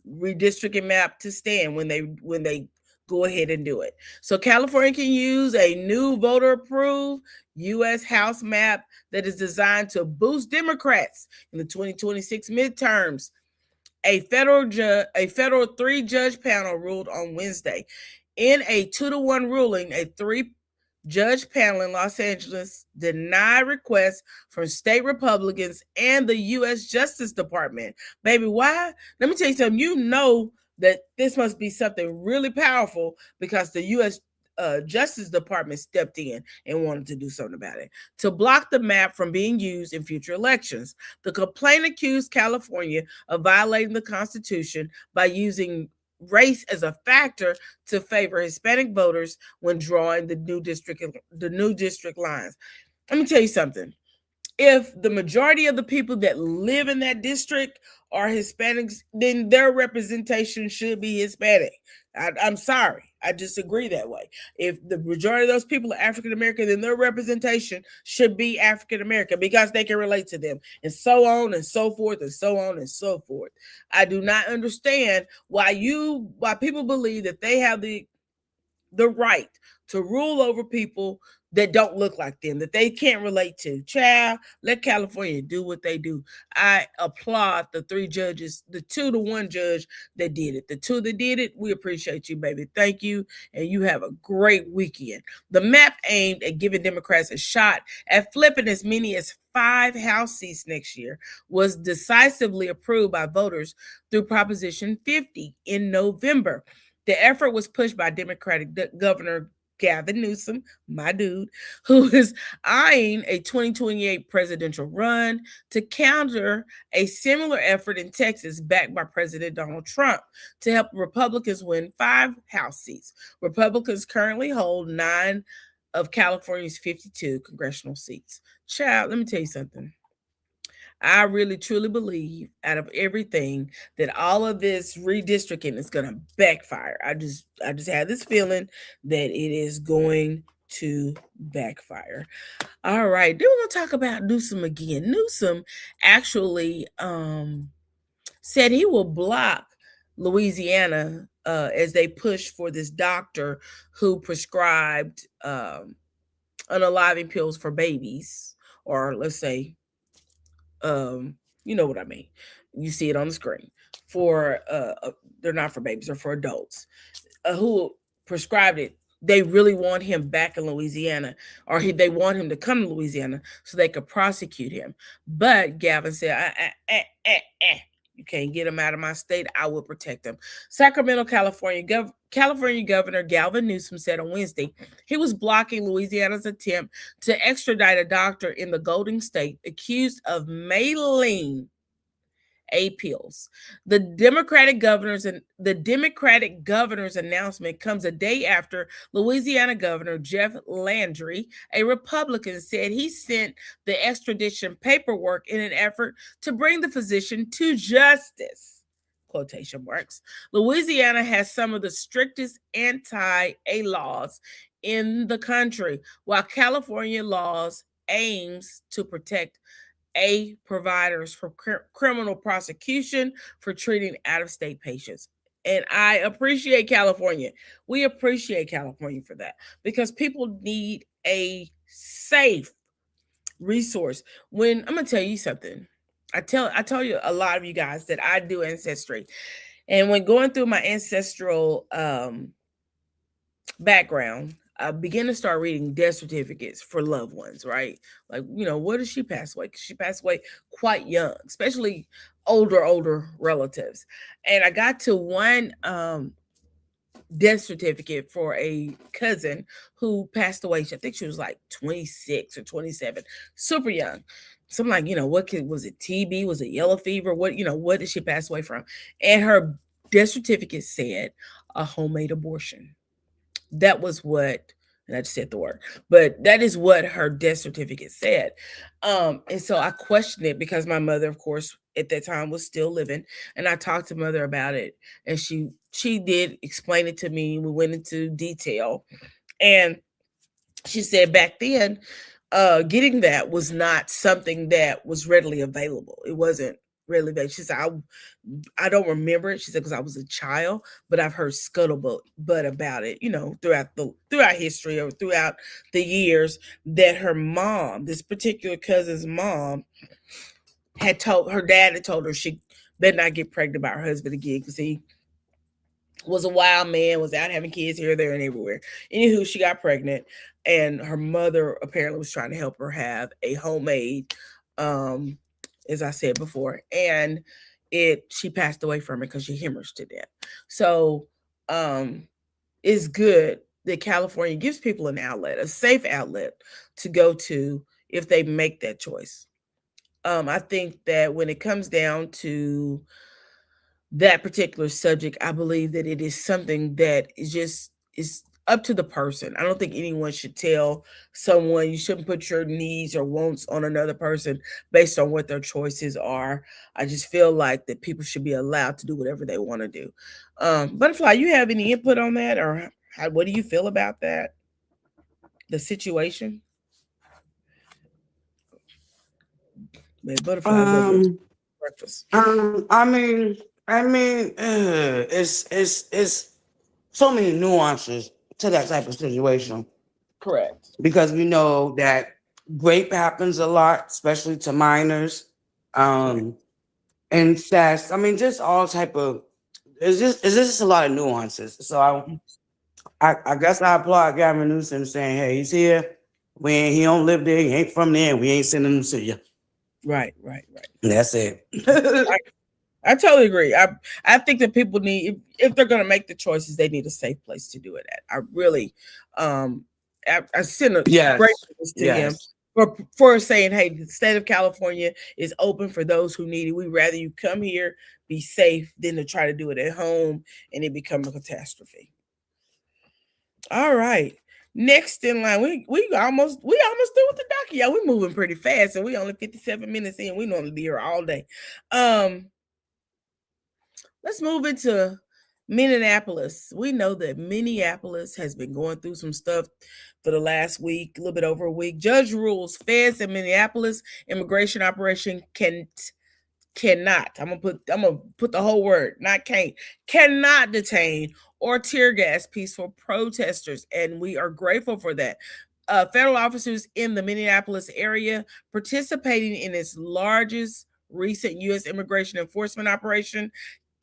redistricting map to stand when they go ahead and do it. So California can use a new voter-approved U.S. House map that is designed to boost Democrats in the 2026 midterms. A federal 3-judge panel ruled on Wednesday. In a 2-1 ruling, a 3-judge panel in Los Angeles denied requests from state Republicans and the U.S. Justice Department. Baby, why? Let me tell you something. You know that this must be something really powerful because the U.S. Justice Department stepped in and wanted to do something about it to block the map from being used in future elections. The complaint accused California of violating the Constitution by using race as a factor to favor Hispanic voters when drawing the new district lines. Let me tell you something. If the majority of the people that live in that district are Hispanics, then their representation should be Hispanic. I'm sorry. I disagree that way. If the majority of those people are African American, then their representation should be African American because they can relate to them, and so on and so forth and so on and so forth. I do not understand why people believe that they have the right to rule over people that don't look like them, that they can't relate to. Child, let California do what they do. I applaud the 3 judges, the 2-1 judge that did it. The 2 that did it, we appreciate you, baby. Thank you, and you have a great weekend. The map aimed at giving Democrats a shot at flipping as many as 5 House seats next year was decisively approved by voters through Proposition 50 in November. The effort was pushed by Democratic Governor Gavin Newsom, my dude, who is eyeing a 2028 presidential run to counter a similar effort in Texas backed by President Donald Trump to help Republicans win 5 House seats. Republicans currently hold 9 of California's 52 congressional seats. Child, let me tell you something. I really truly believe out of everything that all of this redistricting is going to backfire. I just have this feeling that it is going to backfire. All right. Then we're going to talk about Newsom again. Newsom actually said he will block Louisiana as they push for this doctor who prescribed unaliving pills for babies, or let's say, you know what I mean. You see it on the screen. They're not for babies, they're for adults who prescribed it. They really want him back in Louisiana, or they want him to come to Louisiana so they could prosecute him. But Gavin said, you can't get him out of my state. I will protect him. Sacramento, California Governor Gavin Newsom said on Wednesday he was blocking Louisiana's attempt to extradite a doctor in the Golden State accused of mailing pills. The Democratic governor's announcement comes a day after Louisiana Governor Jeff Landry, a Republican, said he sent the extradition paperwork in an effort to bring the physician to justice. Quotation marks. Louisiana has some of the strictest anti-A laws in the country, while California laws aims to protect A providers from criminal prosecution for treating out-of-state patients. And I appreciate California. We appreciate California for that because people need a safe resource. When I'm gonna tell you something, I tell you a lot of you guys that I do ancestry, and when going through my ancestral background, I began to start reading death certificates for loved ones, right? Like, what did she pass away? 'Cause she passed away quite young, especially older relatives. And I got to one death certificate for a cousin who passed away. I think she was like 26 or 27, super young. So I'm like, was it TB? Was it yellow fever? What did she pass away from? And her death certificate said a homemade abortion. That was what, and I just said the word, but that is what her death certificate said. And so I questioned it because my mother, of course, at that time was still living, and I talked to mother about it, and she did explain it to me. We went into detail, and she said back then, getting that was not something that was readily available. It wasn't readily available. She said, I don't remember it. She said, because I was a child, but I've heard scuttlebutt about it, throughout history or throughout the years, that her mom, this particular cousin's mom, her dad had told her she better not get pregnant by her husband again, because he was a wild man, was out having kids here, there, and everywhere. Anywho, she got pregnant, and her mother apparently was trying to help her have a homemade, as I said before, and she passed away from it because she hemorrhaged to death. So it's good that California gives people an outlet, a safe outlet to go to if they make that choice. I think that when it comes down to that particular subject, I believe that it is something that is up to the person. I don't think anyone should tell someone you shouldn't put your needs or wants on another person based on what their choices are. I just feel like that people should be allowed to do whatever they want to do. Butterfly, you have any input on that, or what do you feel about that? The situation? Man, Butterfly's breakfast. I mean, it's so many nuances to that type of situation. Correct. Because we know that rape happens a lot, especially to minors. Incest. I mean, just all type of. It's just a lot of nuances. So I guess I applaud Gavin Newsom saying, "Hey, he's here. He don't live there. He ain't from there. And we ain't sending him to you." Right. And that's it. I totally agree. I think that people need, if they're going to make the choices, they need a safe place to do it at. I really, I send a great message to him for saying, hey, the state of California is open for those who need it. We'd rather you come here, be safe, than to try to do it at home and it become a catastrophe. All right. Next in line, we almost done with the docket. Yeah, we're moving pretty fast, and we only 57 minutes in. We normally be here all day. Let's move into Minneapolis. We know that Minneapolis has been going through some stuff for the last week, a little bit over a week. Judge rules feds in Minneapolis immigration operation cannot. I'm gonna put the whole word, not can't, cannot detain or tear gas peaceful protesters, and we are grateful for that. Federal officers in the Minneapolis area participating in its largest recent U.S. immigration enforcement operation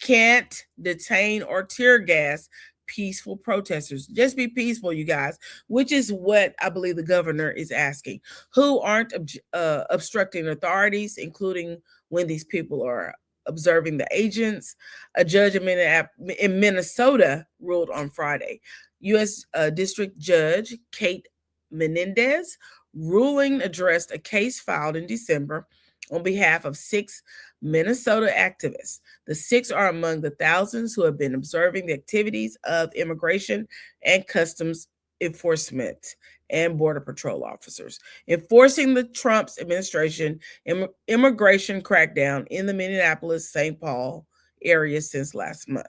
can't detain or tear gas peaceful protesters. Just be peaceful, you guys, which is what I believe the governor is asking, who aren't obstructing authorities, including when these people are observing the agents. A judge in Minnesota ruled on Friday. U.S. District Judge Kate Menendez ruling addressed a case filed in December on behalf of 6 Minnesota activists. The 6 are among the thousands who have been observing the activities of immigration and customs enforcement and border patrol officers, enforcing the Trump administration immigration crackdown in the Minneapolis-St. Paul area since last month.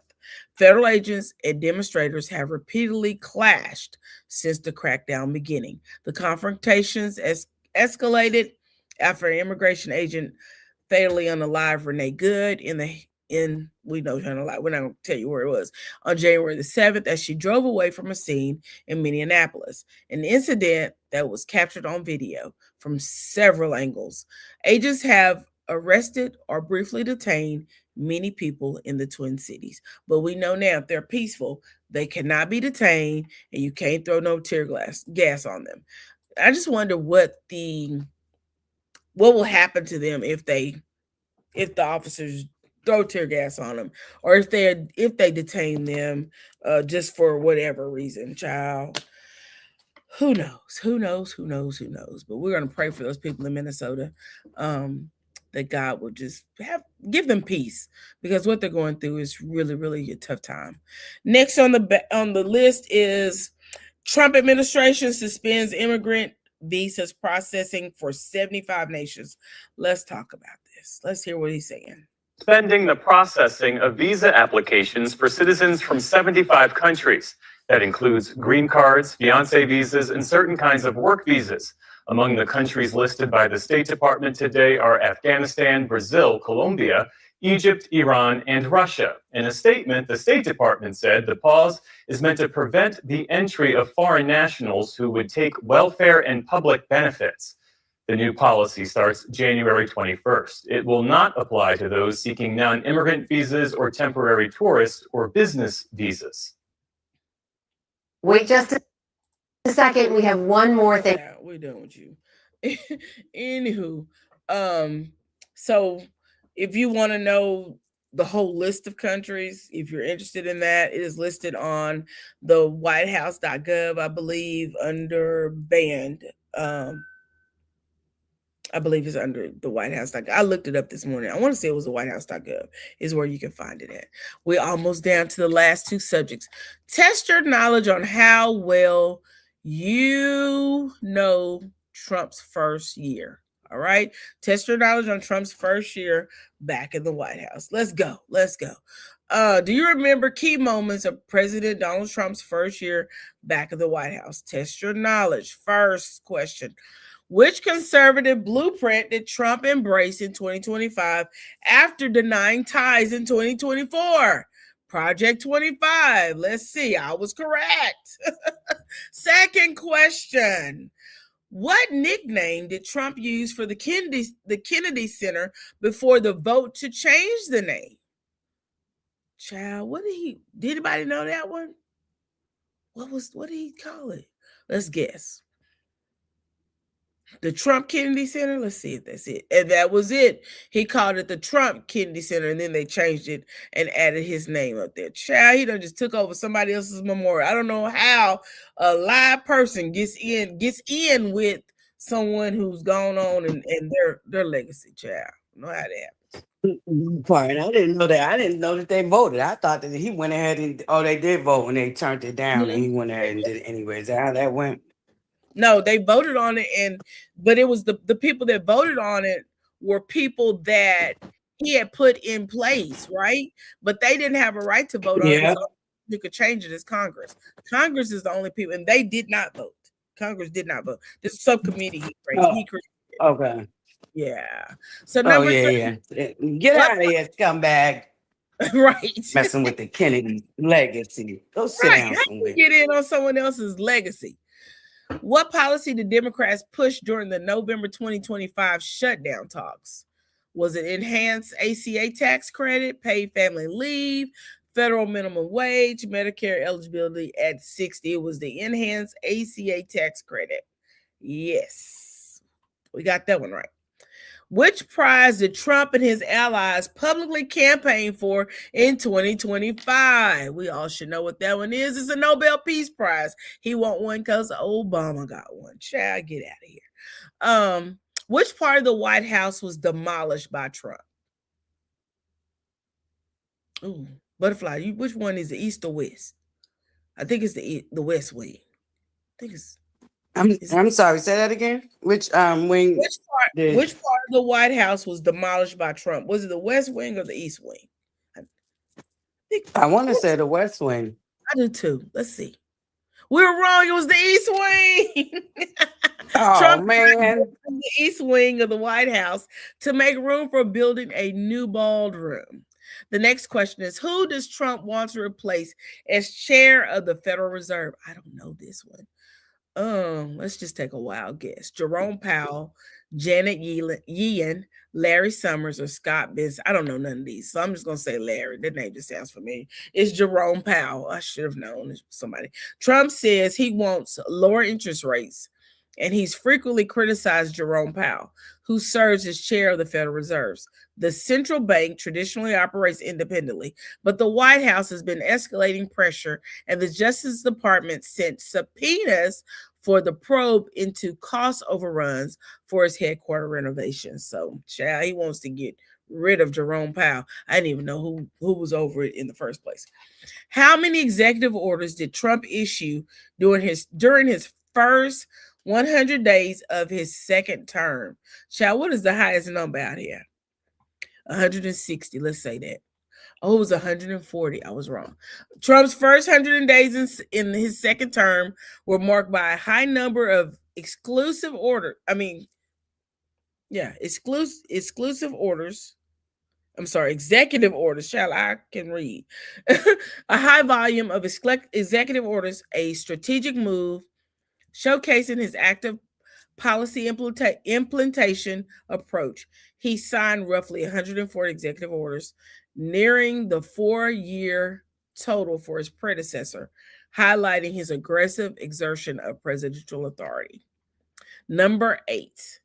Federal agents and demonstrators have repeatedly clashed since the crackdown beginning. The confrontations escalated after an immigration agent fatally unalived Renee Good in in, we know trying to lie, we're not going to tell you where it was, on January the 7th as she drove away from a scene in Minneapolis, an incident that was captured on video from several angles. Agents have arrested or briefly detained many people in the Twin Cities, but we know now if they're peaceful, they cannot be detained and you can't throw no tear gas on them. I just wonder what will happen to them if the officers throw tear gas on them, or if they detain them just for whatever reason, child. Who knows? But we're going to pray for those people in Minnesota, that God will just give them peace, because what they're going through is really, really a tough time. Next on the list is Trump administration suspends immigrant visas processing for 75 nations. Let's talk about this. Let's hear what he's saying. Suspending the processing of visa applications for citizens from 75 countries. That includes green cards, fiancé visas, and certain kinds of work visas. Among the countries listed by the State Department today are Afghanistan, Brazil, Colombia, Egypt, Iran, and Russia. In a statement, the State Department said the pause is meant to prevent the entry of foreign nationals who would take welfare and public benefits. The new policy starts January 21st. It will not apply to those seeking non-immigrant visas or temporary tourist or business visas. Wait just a second. We have one more thing. Yeah, we're done with you. Anywho, so if you want to know the whole list of countries, if you're interested in that, it is listed on the whitehouse.gov, I believe, under banned. I believe it's under the whitehouse.gov. I looked it up this morning. I want to say it was the whitehouse.gov is where you can find it at. We're almost down to the last two subjects. Test your knowledge on how well you know Trump's first year. All right. Test your knowledge on Trump's first year back in the White House. Let's go. Do you remember key moments of President Donald Trump's first year back in the White House? Test your knowledge. First question. Which conservative blueprint did Trump embrace in 2025 after denying ties in 2024? Project 25. Let's see. I was correct. Second question. What nickname did Trump use for the Kennedy Center before the vote to change the name? Child, did anybody know that one? What did he call it? Let's guess. The Trump Kennedy Center? Let's see if that's it. And that was it. He called it the Trump Kennedy Center, and then they changed it and added his name up there. Child, he done just took over somebody else's memorial. I don't know how a live person gets in with someone who's gone on and their legacy, child. I don't know how that happens. Fine. I didn't know that. I didn't know that they voted. I thought that he went ahead and they did vote and they turned it down, and he went ahead and did it anyway. Is that how that went? No, they voted on it, but it was the people that voted on it were people that he had put in place, right? But they didn't have a right to vote on it. You could change it as Congress. Congress is the only people, and they did not vote. Congress did not vote. This subcommittee he created. Okay. Yeah. So number three, get out of here, scumbag. Right. Messing with the Kennedy legacy. Go sit down somewhere. Get in on someone else's legacy. What policy did Democrats push during the November 2025 shutdown talks? Was it enhanced ACA tax credit, paid family leave, federal minimum wage, Medicare eligibility at 60? It was the enhanced ACA tax credit. Yes, we got that one right. Which prize did Trump and his allies publicly campaign for in 2025? We all should know what that one is. It's a Nobel Peace Prize. He won one because Obama got one. Child, get out of here. Which part of the White House was demolished by Trump? Ooh, butterfly. Which one is the East or West? I think it's the West Wing. I think it's. I'm sorry. Say that again. Which wing? Which part of the White House was demolished by Trump? Was it the West Wing or the East Wing? I want to say the West Wing. I do too. Let's see. We were wrong. It was the East Wing. Trump man. The East Wing of the White House to make room for building a new ballroom. The next question is, who does Trump want to replace as chair of the Federal Reserve? I don't know this one. Let's just take a wild guess. Jerome Powell, Janet Yellen, Larry Summers, or Scott Benson. I don't know none of these, so I'm just gonna say Larry. That name just sounds familiar. It's Jerome Powell. I should have known somebody. Trump says he wants lower interest rates, and he's frequently criticized Jerome Powell, who serves as chair of the Federal Reserve. The central bank traditionally operates independently, but the White House has been escalating pressure, and the Justice Department sent subpoenas for the probe into cost overruns for his headquarters renovations. So, child, he wants to get rid of Jerome Powell. I didn't even know who was over it in the first place. How many executive orders did Trump issue during his first 100 days of his second term? Child, what is the highest number out here? 160. Let's say that. Oh, it was 140. I was wrong. Trump's first 100 days in his second term were marked by a high number of exclusive orders. Exclusive orders. I'm sorry, executive orders. Child, I can read. A high volume of executive orders, a strategic move, showcasing his active policy implementation approach. He signed roughly 140 executive orders, nearing the 4-year total for his predecessor, highlighting his aggressive exertion of presidential authority. Number 8.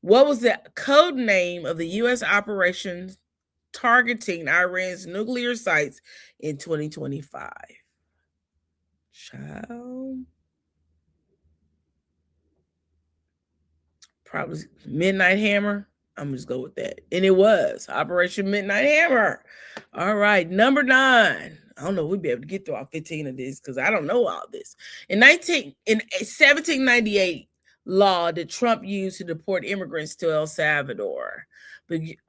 What was the code name of the U.S. operations targeting Iran's nuclear sites in 2025? Child. Probably Midnight Hammer. I'm just go with that. And it was Operation Midnight Hammer. All right. Number 9. I don't know if we'll be able to get through all 15 of this because I don't know all this. In 1798 law that Trump used to deport immigrants to El Salvador. Was it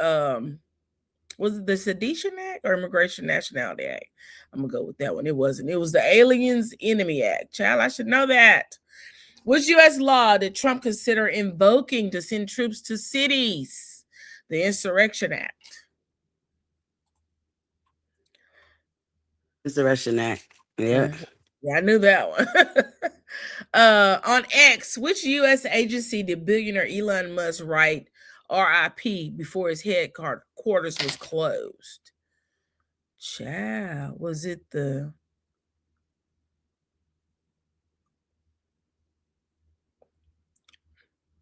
the Sedition Act or Immigration Nationality Act? I'm going to go with that one. It wasn't. It was the Aliens Enemy Act. Child, I should know that. Which U.S. law did Trump consider invoking to send troops to cities? The Insurrection Act. Insurrection Act. Yeah. Yeah, I knew that one. On X, which U.S. agency did billionaire Elon Musk write RIP before his headquarters was closed? Child, was it the...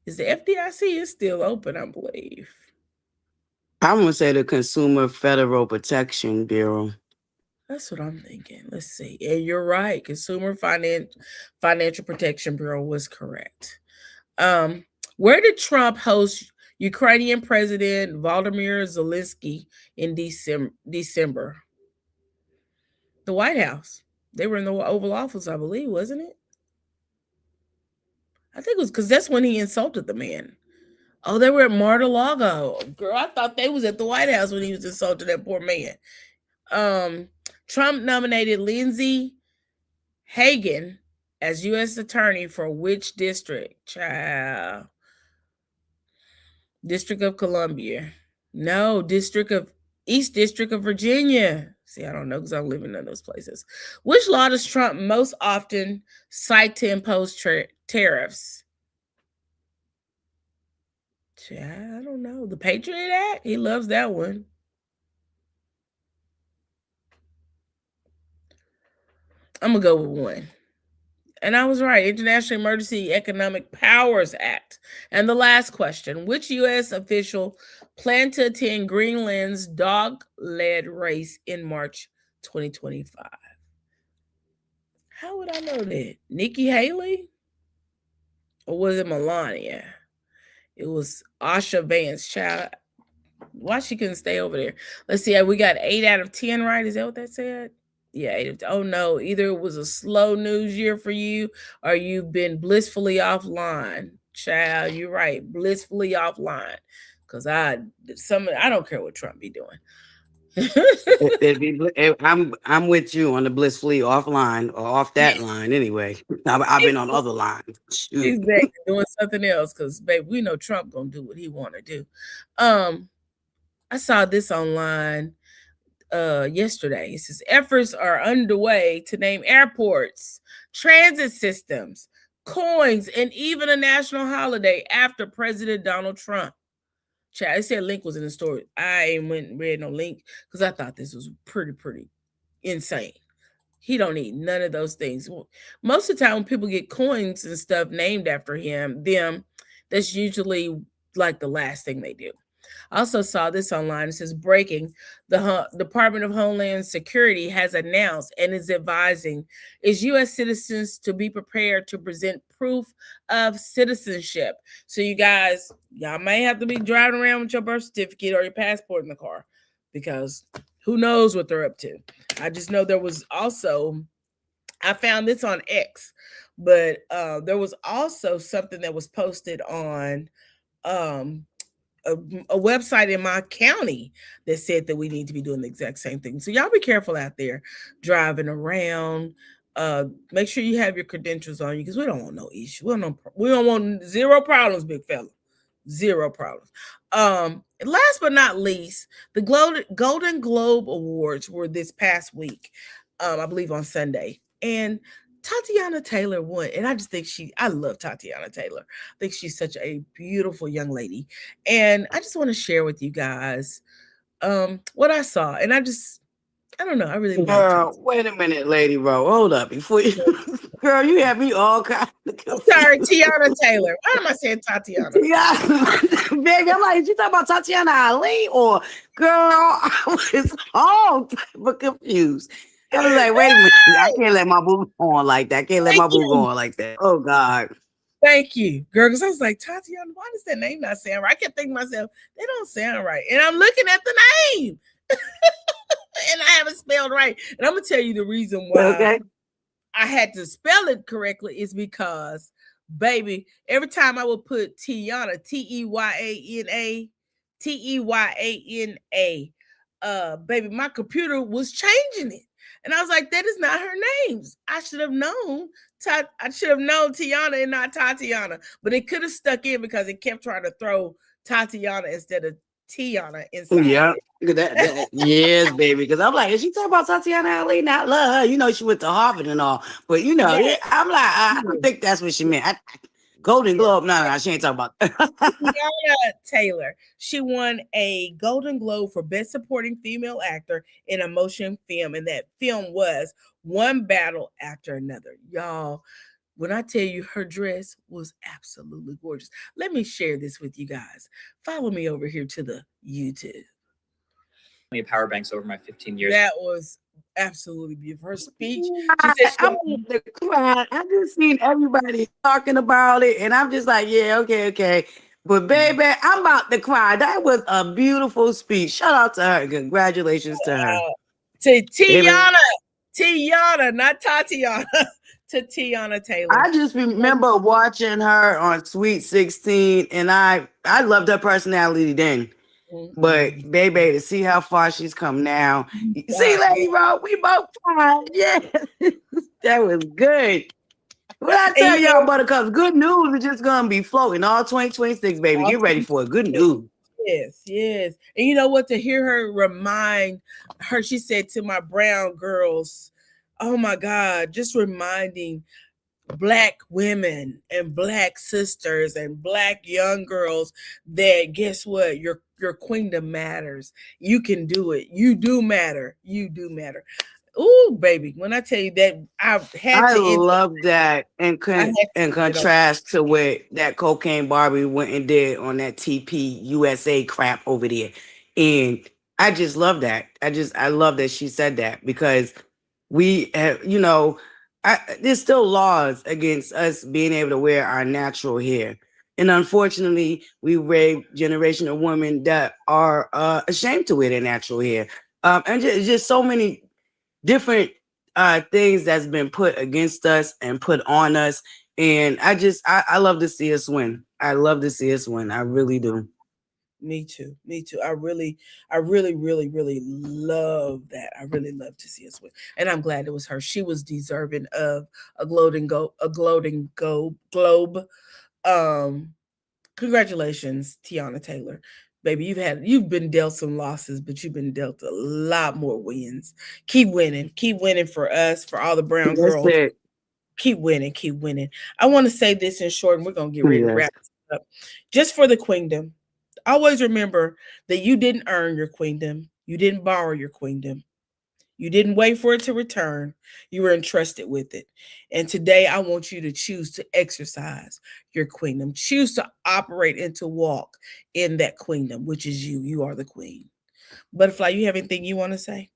Is the FDIC is still open, I believe. I'm going to say the Consumer Federal Protection Bureau. That's what I'm thinking. Let's see. And you're right. Consumer Financial Protection Bureau was correct. Where did Trump host Ukrainian President Volodymyr Zelensky in December? The White House. They were in the Oval Office, I believe, wasn't it? I think it was because that's when he insulted the man. Oh, they were at Mar-a-Lago. Girl, I thought they was at the White House when he was insulting that poor man. Trump nominated Lindsey Hagen as U.S. attorney for which district? Child. District of Columbia. No, East District of Virginia. See, I don't know because I live in none of those places. Which law does Trump most often cite to impose tariffs? I don't know. The Patriot Act? He loves that one. I'm going to go with one. And I was right. International Emergency Economic Powers Act. And the last question. Which U.S. official planned to attend Greenland's dog-led race in March 2025? How would I know that? Nikki Haley? Or was it Melania? It was Asha Vance. Child. Why she couldn't stay over there? Let's see. We got 8 out of 10 right. Is that what that said? Yeah. Oh, no. Either it was a slow news year for you or you've been blissfully offline. Child, you're right. Blissfully offline. Because I don't care what Trump be doing. I'm with you on the blissfully offline or off that line anyway. I've been on other lines. Exactly. Doing something else because, babe, we know Trump going to do what he want to do. I saw this online. yesterday. It says efforts are underway to name airports, transit systems, coins, and even a national holiday after President Donald Trump. Chat, it said link was in the story. I ain't went and read no link because I thought this was pretty insane. He don't need none of those things. Most of the time when people get coins and stuff named after them, that's usually like the last thing they do. I also saw this online. It says breaking. The Department of Homeland Security has announced and is advising its U.S. citizens to be prepared to present proof of citizenship. So you guys, y'all may have to be driving around with your birth certificate or your passport in the car because who knows what they're up to. I just know there was also, I found this on X, but there was also something that was posted on a website in my county that said that we need to be doing the exact same thing. So y'all be careful out there driving around. Make sure you have your credentials on you because we don't want no issue. We don't want zero problems, big fella. Zero problems. Last but not least, the Golden Globe Awards were this past week, I believe on Sunday. And Tatiana Taylor won. And I just think I love Tatiana Taylor. I think she's such a beautiful young lady. And I just want to share with you guys what I saw. And I don't know. I really Girl, wait a minute, Lady Ro. Hold up. Before you girl, you have me all kind of confused. Sorry, Tiana Taylor. Why am I saying Tatiana? Yeah, baby, I'm like, you talking about Tatiana Ali or girl? I was all type of confused. I was like, wait a minute, I can't let my boo go on like that. I can't let my boo go on like that. Oh God. Thank you, girl. Because I was like, Tatiana, why does that name not sound right? I kept thinking to myself, they don't sound right. And I'm looking at the name. And I haven't spelled right. And I'm gonna tell you the reason why I had to spell it correctly is because, baby, every time I would put Tiana, T-E-Y-A-N-A, baby, my computer was changing it. And I was like, that is not her name. I should have known. I should have known Tiana and not Tatiana. But it could have stuck in because it kept trying to throw Tatiana instead of Tiana inside. Yeah. Yes, baby. Because I'm like, is she talking about Tatiana Ali? Not love her. You know, she went to Harvard and all. But you know, I'm like, I don't think that's what she meant. Golden Globe. No, she ain't talking about Tiana Taylor. She won a Golden Globe for Best Supporting Female Actor in a Motion Film. And that film was One Battle After Another. Y'all, when I tell you her dress was absolutely gorgeous. Let me share this with you guys. Follow me over here to the YouTube. Power banks over my 15 years. That was absolutely beautiful. Her speech. I'm on the crowd. I just seen everybody talking about it, and I'm just like, yeah, okay. But baby, I'm about to cry. That was a beautiful speech. Shout out to her. Congratulations to her. To Tiana, not Tatiana. To Tiana Taylor. I just remember watching her on Sweet 16, and I loved her personality then. But baby, to see how far she's come now. See, Lady Ro, we both cried. Yeah, that was good. What I tell y'all, buttercups, good news is just gonna be floating all 2026, baby. Get ready for it. Good news. Yes. And you know what? To hear her remind her, she said to my brown girls, oh my God, just reminding Black women and Black sisters and Black young girls that guess what? Your queendom matters. You can do it. You do matter. You do matter. Ooh, baby. When I tell you that, I love that in contrast to what that Cocaine Barbie went and did on that TP USA crap over there. And I just love that. I love that she said that because we have, you know, there's still laws against us being able to wear our natural hair. And unfortunately, we raise generation of women that are ashamed to wear their natural hair. And just so many different things that's been put against us and put on us. And I love to see us win. I love to see us win. I really do. Me too. I really love that. I really love to see us win. And I'm glad it was her. She was deserving of a gloating globe. Congratulations, Tiana Taylor. Baby, you've been dealt some losses, but you've been dealt a lot more wins. Keep winning for us, for all the brown That's girls. it. Keep winning. I want to say this in short, and we're gonna get ready to Yes. wrap this up. Just for the queendom, always remember that you didn't earn your queendom, you didn't borrow your queendom. You didn't wait for it to return. You were entrusted with it. And today I want you to choose to exercise your queendom. Choose to operate and to walk in that queendom, which is you. You are the queen. Butterfly, you have anything you want to say?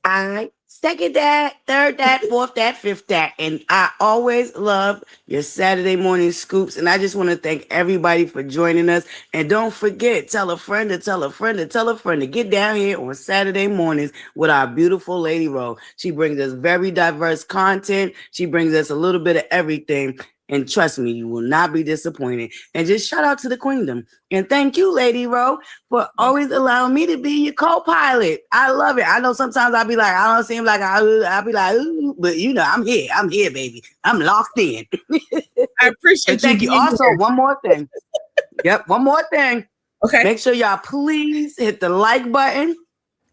I second that, third that, fourth that, fifth that. And I always love your Saturday morning scoops. And I just want to thank everybody for joining us. And don't forget, tell a friend to tell a friend to tell a friend to get down here on Saturday mornings with our beautiful Lady Ro. She brings us very diverse content. She brings us a little bit of everything. And trust me, you will not be disappointed. And just shout out to the queendom. And thank you, Lady Ro, for always allowing me to be your co-pilot. I love it. I know sometimes I'll be like, I don't seem like I'll be like, ooh, but you know, I'm here, baby. I'm locked in. I appreciate and thank you. Also, one more thing. One more thing. Okay. Make sure y'all please hit the like button.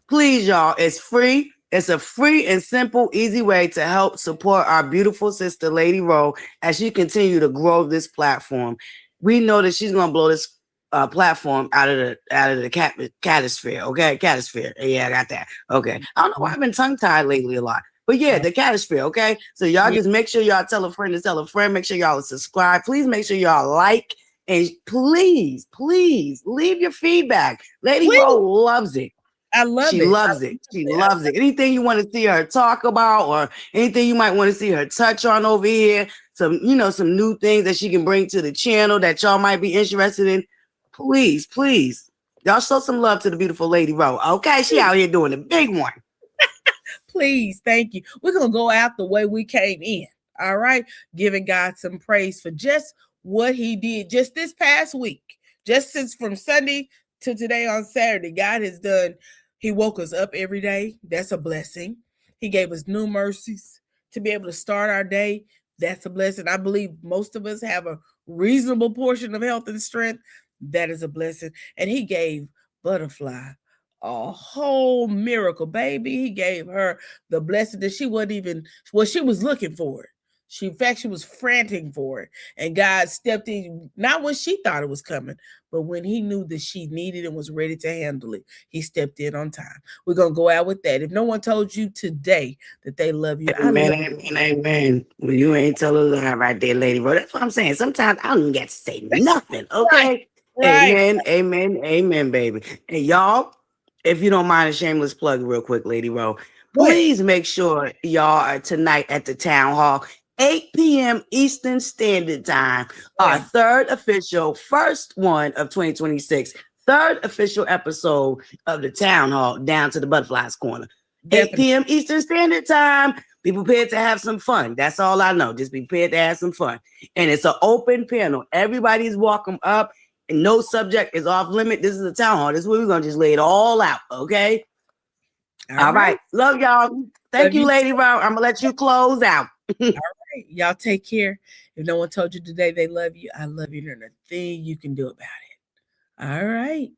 Please, y'all. It's free. It's a free and simple, easy way to help support our beautiful sister, Lady Ro, as she continue to grow this platform. We know that she's gonna blow this platform out of the catosphere. Okay, catosphere. Yeah, I got that. Okay. I don't know why I've been tongue tied lately a lot, but yeah, the catosphere. Okay, so y'all just make sure y'all tell a friend to tell a friend. Make sure y'all subscribe. Please make sure y'all like, and please leave your feedback. Lady Ro loves it. I love She it. loves it. She loves it. Anything you want to see her talk about, or anything you might want to see her touch on over here, some new things that she can bring to the channel that y'all might be interested in. Please, y'all show some love to the beautiful Lady Ro. Okay, she out here doing the big one. Please, thank you. We're gonna go out the way we came in. All right, giving God some praise for just what He did just this past week, just since from Sunday to today on Saturday. God has done. He woke us up every day. That's a blessing. He gave us new mercies to be able to start our day. That's a blessing. I believe most of us have a reasonable portion of health and strength. That is a blessing. And He gave Butterfly a whole miracle, baby. He gave her the blessing that she wasn't even, well, she was looking for it. In fact, she was frantic for it. And God stepped in, not when she thought it was coming, but when He knew that she needed and was ready to handle it. He stepped in on time. We're going to go out with that. If no one told you today that they love you, Amen. Well, you ain't tell a lie right there, Lady Ro. That's what I'm saying. Sometimes I don't even get to say nothing, okay? Right. Amen, baby. And y'all, if you don't mind a shameless plug real quick, Lady Ro, please make sure y'all are tonight at the town hall, 8 p.m. Eastern Standard Time, our first one of 2026, third official episode of the town hall, Down to the Butterflies Corner. 8 p.m. Eastern Standard Time. Be prepared to have some fun. That's all I know. Just be prepared to have some fun. And it's an open panel. Everybody's welcome up, and no subject is off limit. This is a town hall. This is where we're going to just lay it all out, okay? All right. Love y'all. Thank you, Lady Ro. I'm going to let you close out. All right. Y'all take care. If no one told you today they love you, I love you. There's nothing you can do about it. All right.